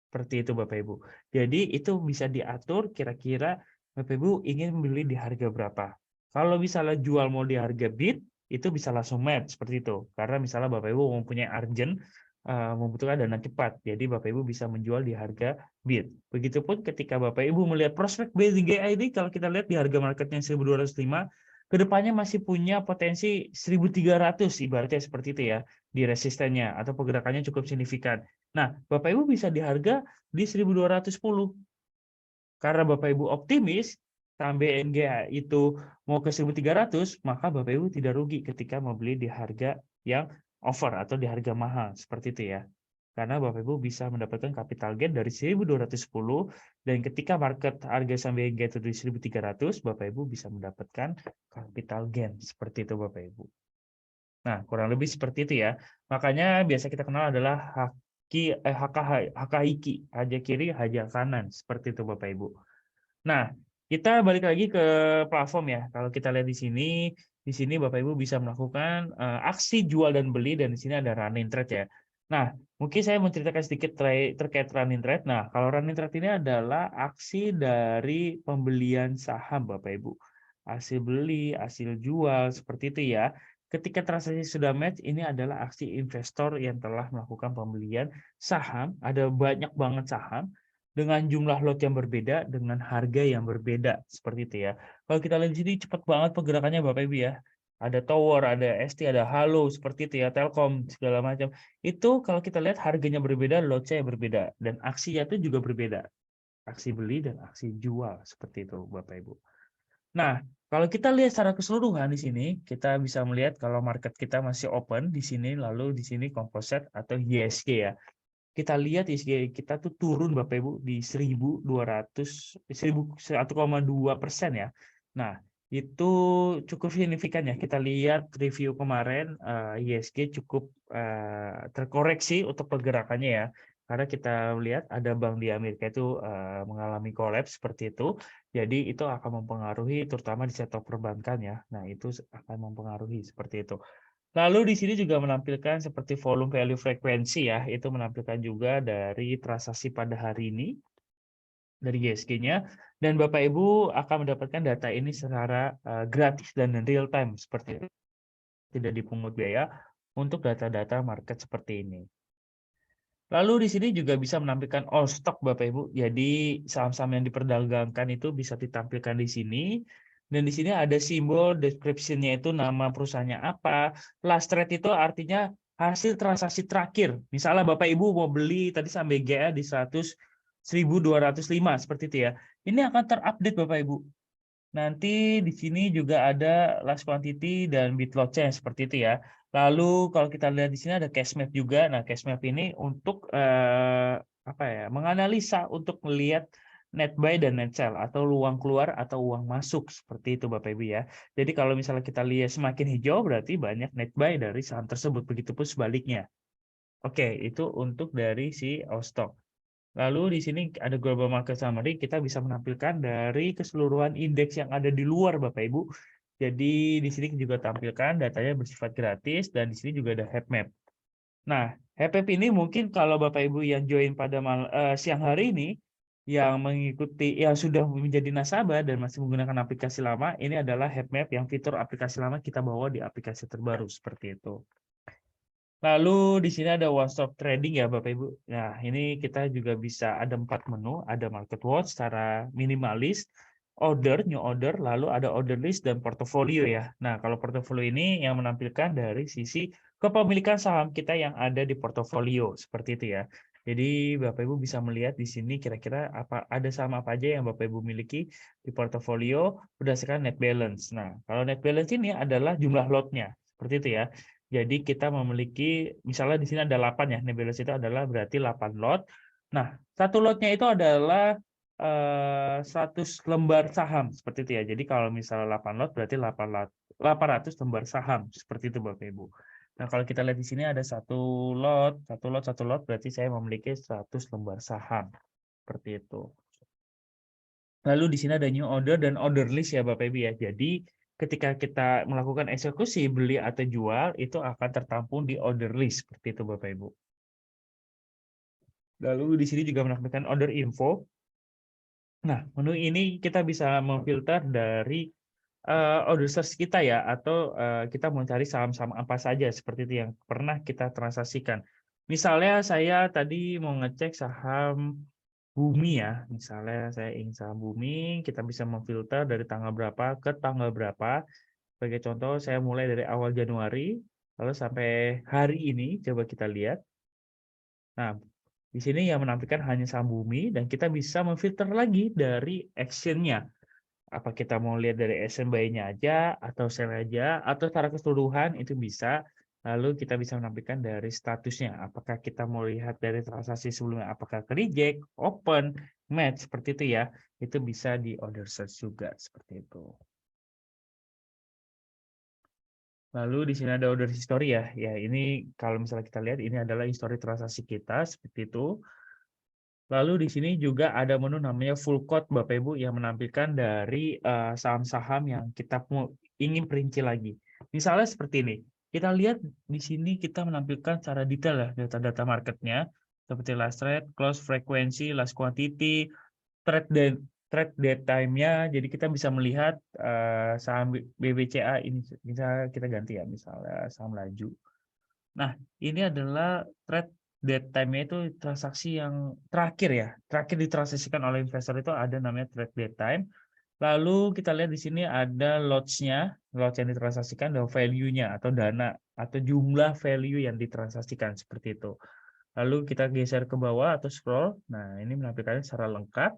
Seperti itu Bapak Ibu. Jadi itu bisa diatur kira-kira Bapak Ibu ingin beli di harga berapa. Kalau misalnya jual mau di harga bid, itu bisa langsung match seperti itu. Karena misalnya Bapak Ibu mempunyai urgent, membutuhkan dana cepat. Jadi Bapak Ibu bisa menjual di harga bid. Begitupun ketika Bapak Ibu melihat prospek BNGA ini, kalau kita lihat di harga marketnya 1.205, kedepannya masih punya potensi 1.300 ibaratnya seperti itu ya di resistennya atau pergerakannya cukup signifikan. Nah, Bapak Ibu bisa di harga di 1.210. Karena Bapak Ibu optimis saham BNGA itu mau ke 1.300, maka Bapak Ibu tidak rugi ketika membeli di harga yang over atau di harga mahal seperti itu ya. Karena Bapak Ibu bisa mendapatkan capital gain dari 1.210 dan ketika market harga saham BNGA itu di 1.300, Bapak Ibu bisa mendapatkan capital gain seperti itu Bapak Ibu. Nah, kurang lebih seperti itu ya. Makanya biasa kita kenal adalah Hakaiki, haja kiri, haja kanan. Seperti itu Bapak Ibu. Nah, kita balik lagi ke platform ya. Kalau kita lihat di sini Bapak Ibu bisa melakukan aksi jual dan beli, dan di sini ada running trade ya. Nah, mungkin saya menceritakan sedikit terkait running trade. Nah, kalau running trade ini adalah aksi dari pembelian saham Bapak Ibu. Hasil beli, hasil jual, seperti itu ya. Ketika transaksi sudah match, ini adalah aksi investor yang telah melakukan pembelian saham. Ada banyak banget saham dengan jumlah lot yang berbeda, dengan harga yang berbeda, seperti itu ya. Kalau kita lihat di sini cepat banget pergerakannya Bapak Ibu ya. Ada Tower, ada ST, ada Halo, seperti itu ya, Telkom, segala macam. Itu kalau kita lihat harganya berbeda, lotnya yang berbeda, dan aksinya itu juga berbeda. Aksi beli dan aksi jual, seperti itu Bapak Ibu. Nah, kalau kita lihat secara keseluruhan di sini, kita bisa melihat kalau market kita masih open di sini, lalu di sini composite atau ISG ya. Kita lihat ISG kita tuh turun Bapak Ibu di 1.200, 1,2% ya. Nah, itu cukup signifikan ya. Kita lihat review kemarin ISG cukup terkoreksi untuk pergerakannya ya. Karena kita lihat ada bank di Amerika itu mengalami kolaps seperti itu. Jadi itu akan mempengaruhi terutama di sektor perbankan ya. Nah, itu akan mempengaruhi seperti itu. Lalu di sini juga menampilkan seperti volume value frekuensi ya, itu menampilkan juga dari transaksi pada hari ini dari ISG-nya, dan Bapak Ibu akan mendapatkan data ini secara gratis dan real time seperti itu. Tidak dipungut biaya untuk data-data market seperti ini. Lalu di sini juga bisa menampilkan all stock Bapak Ibu. Jadi saham-saham yang diperdagangkan itu bisa ditampilkan di sini. Dan di sini ada simbol description-nya itu nama perusahaannya apa. Last trade itu artinya hasil transaksi terakhir. Misalnya Bapak Ibu mau beli tadi saham BGA di 110 1.205 seperti itu ya. Ini akan terupdate Bapak Ibu. Nanti di sini juga ada last quantity dan bit load-nya seperti itu ya. Lalu kalau kita lihat di sini ada cash map juga. Nah, cash map ini untuk apa ya? Menganalisa untuk melihat net buy dan net sell atau uang keluar atau uang masuk seperti itu Bapak Ibu ya. Jadi kalau misalnya kita lihat semakin hijau berarti banyak net buy dari saham tersebut, begitupun sebaliknya. Oke, itu untuk dari si Ausstock. Lalu di sini ada global market summary, kita bisa menampilkan dari keseluruhan indeks yang ada di luar Bapak Ibu. Jadi di sini juga tampilkan datanya bersifat gratis dan di sini juga ada heat map. Nah, heat map ini mungkin kalau Bapak Ibu yang join pada siang hari ini yang mengikuti yang sudah menjadi nasabah dan masih menggunakan aplikasi lama, ini adalah heat map yang fitur aplikasi lama kita bawa di aplikasi terbaru seperti itu. Lalu di sini ada one stop trading ya Bapak Ibu. Nah, ini kita juga bisa ada 4 menu, ada market watch secara minimalis, order, new order, lalu ada order list dan portofolio ya. Nah, kalau portofolio ini yang menampilkan dari sisi kepemilikan saham kita yang ada di portofolio seperti itu ya. Jadi Bapak Ibu bisa melihat di sini kira-kira apa ada saham apa aja yang Bapak Ibu miliki di portofolio berdasarkan net balance. Nah, kalau net balance ini adalah jumlah lotnya seperti itu ya. Jadi kita memiliki, misalnya di sini ada 8 ya, net balance itu adalah berarti 8 lot. Nah, satu lotnya itu adalah 100 lembar saham, seperti itu ya. Jadi kalau misalnya 8 lot, berarti 800 lembar saham, seperti itu Bapak Ibu. Nah, kalau kita lihat di sini ada satu lot, berarti saya memiliki 100 lembar saham, seperti itu. Lalu di sini ada new order dan order list ya Bapak Ibu ya. Jadi ketika kita melakukan eksekusi beli atau jual itu akan tertampung di order list seperti itu Bapak Ibu. Lalu di sini juga menampilkan order info. Nah, menu ini kita bisa memfilter dari order search kita ya atau kita mau cari saham-saham apa saja seperti itu yang pernah kita transaksikan. Misalnya saya tadi mau ngecek saham Bumi ya, misalnya saya ingin saham Bumi, kita bisa memfilter dari tanggal berapa ke tanggal berapa. Sebagai contoh, saya mulai dari awal Januari, lalu sampai hari ini, coba kita lihat. Nah, di sini yang menampilkan hanya saham Bumi, dan kita bisa memfilter lagi dari action-nya. Apa kita mau lihat dari action buy-nya aja, atau sell aja, atau secara keseluruhan, itu bisa. Lalu kita bisa menampilkan dari statusnya. Apakah kita mau lihat dari transaksi sebelumnya, apakah ke reject, open, match, seperti itu ya. Itu bisa di order search juga, seperti itu. Lalu di sini ada order history ya. Ya, ini kalau misalnya kita lihat, ini adalah histori transaksi kita, seperti itu. Lalu di sini juga ada menu namanya full quote Bapak Ibu yang menampilkan dari saham-saham yang kita ingin perinci lagi. Misalnya seperti ini. Kita lihat di sini kita menampilkan secara detail ya data-data marketnya seperti last trade, close frequency, last quantity, trade date time-nya. Jadi kita bisa melihat saham BBCA ini bisa kita ganti ya misalnya saham laju. Nah, ini adalah trade date time-nya itu transaksi yang terakhir ya. Terakhir ditransaksikan oleh investor itu ada namanya trade date time. Lalu kita lihat di sini ada lots-nya, lots yang ditransaksikan dan value-nya atau dana atau jumlah value yang ditransaksikan seperti itu. Lalu kita geser ke bawah atau scroll. Nah, ini menampilkannya secara lengkap.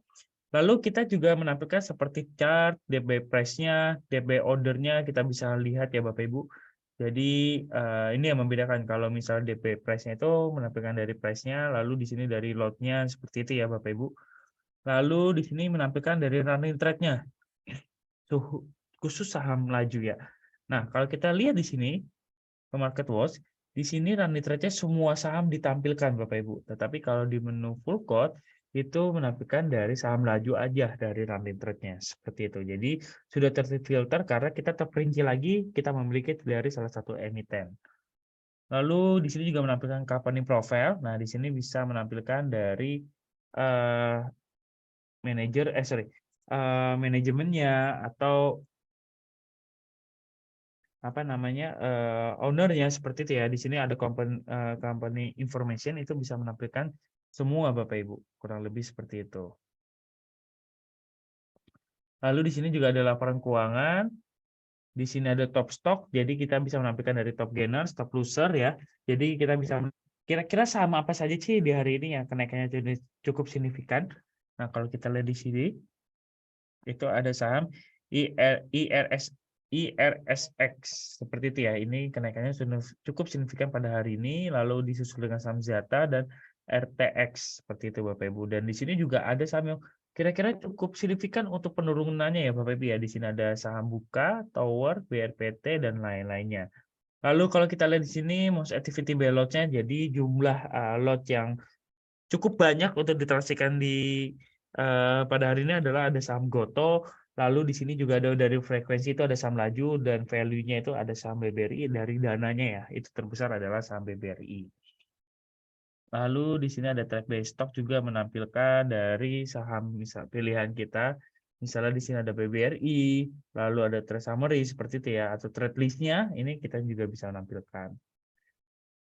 Lalu kita juga menampilkan seperti chart, DB price-nya, DB order-nya kita bisa lihat ya Bapak Ibu. Jadi ini yang membedakan kalau misalnya DP price-nya itu menampilkan dari price-nya, lalu di sini dari lot-nya seperti itu ya Bapak Ibu. Lalu di sini menampilkan dari running trade-nya, khusus saham laju ya. Nah, kalau kita lihat di sini ke market watch, di sini running trade-nya semua saham ditampilkan Bapak Ibu. Tetapi kalau di menu full quote itu menampilkan dari saham laju aja dari running trade-nya seperti itu. Jadi sudah terfilter karena kita terperinci lagi kita memiliki dari salah satu emiten. Lalu di sini juga menampilkan company profile. Nah, di sini bisa menampilkan dari manajemennya atau apa namanya ownernya seperti itu ya. Di sini ada company information itu bisa menampilkan semua Bapak Ibu, kurang lebih seperti itu. Lalu di sini juga ada laporan keuangan. Di sini ada top stock, jadi kita bisa menampilkan dari top gainer, top loser ya. Jadi kita bisa kira-kira saham apa saja sih di hari ini yang kenaikannya cukup signifikan? Nah, kalau kita lihat di sini, itu ada saham IRSX seperti itu ya. Ini kenaikannya cukup signifikan pada hari ini, lalu disusul dengan saham Zata dan RTX seperti itu Bapak Ibu. Dan di sini juga ada saham yang kira-kira cukup signifikan untuk penurunannya ya Bapak Ibu ya. Di sini ada saham Buka, Tower, BRPT dan lain-lainnya. Lalu kalau kita lihat di sini most activity by lot-nya, jadi jumlah lot yang cukup banyak untuk ditransaksikan di pada hari ini adalah ada saham Goto, lalu di sini juga ada dari frekuensi itu ada saham Laju dan value-nya itu ada saham BBRI dari dananya ya, itu terbesar adalah saham BBRI. Lalu di sini ada trade by stock juga menampilkan dari saham misal pilihan kita. Misalnya di sini ada BBRI, lalu ada trade summary seperti itu ya, atau trade list-nya ini kita juga bisa menampilkan.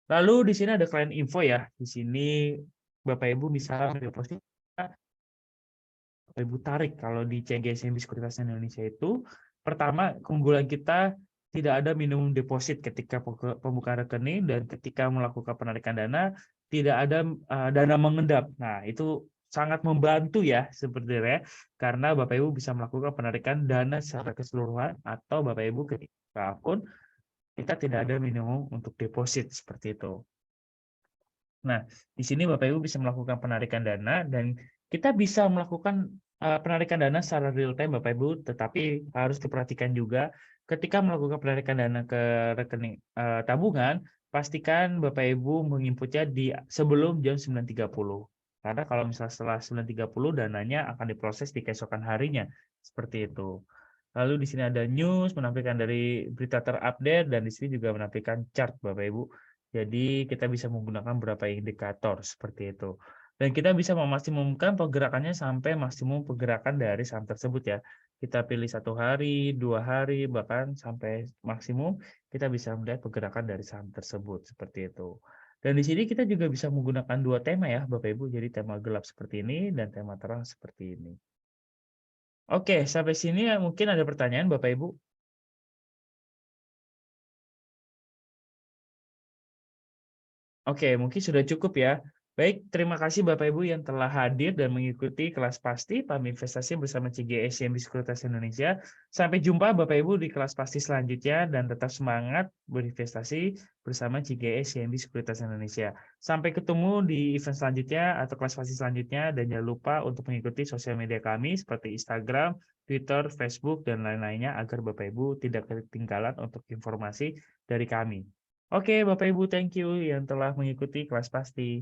Lalu di sini ada client info ya. Di sini Bapak Ibu bisa deposit Bapak Ibu tarik kalau di CGSMB Sekuritas Indonesia itu pertama keunggulan kita tidak ada minimum deposit ketika pembukaan rekening dan ketika melakukan penarikan dana tidak ada dana mengendap. Nah, itu sangat membantu ya sebenarnya karena Bapak Ibu bisa melakukan penarikan dana secara keseluruhan atau Bapak Ibu ketika akun kita tidak ada minimum untuk deposit seperti itu. Nah, di sini Bapak Ibu bisa melakukan penarikan dana dan kita bisa melakukan penarikan dana secara real time Bapak Ibu, tetapi harus diperhatikan juga ketika melakukan penarikan dana ke rekening tabungan, pastikan Bapak Ibu menginputnya di sebelum jam 9.30. Karena kalau misalnya setelah 9.30 dananya akan diproses di keesokan harinya, seperti itu. Lalu di sini ada news menampilkan dari berita terupdate dan di sini juga menampilkan chart Bapak Ibu. Jadi kita bisa menggunakan beberapa indikator seperti itu. Dan kita bisa memaksimumkan pergerakannya sampai maksimum pergerakan dari saham tersebut ya. Kita pilih 1 hari, 2 hari, bahkan sampai maksimum kita bisa melihat pergerakan dari saham tersebut seperti itu. Dan di sini kita juga bisa menggunakan 2 tema ya Bapak Ibu. Jadi tema gelap seperti ini dan tema terang seperti ini. Oke, sampai sini mungkin ada pertanyaan Bapak Ibu. Oke, mungkin sudah cukup ya. Baik, terima kasih Bapak Ibu yang telah hadir dan mengikuti kelas pasti PAM Investasi bersama CGS CIMB Sekuritas Indonesia. Sampai jumpa Bapak Ibu di kelas pasti selanjutnya dan tetap semangat berinvestasi bersama CGS CIMB Sekuritas Indonesia. Sampai ketemu di event selanjutnya atau kelas pasti selanjutnya dan jangan lupa untuk mengikuti sosial media kami seperti Instagram, Twitter, Facebook, dan lain-lainnya agar Bapak Ibu tidak ketinggalan untuk informasi dari kami. Oke, Bapak Ibu, thank you yang telah mengikuti kelas pasti.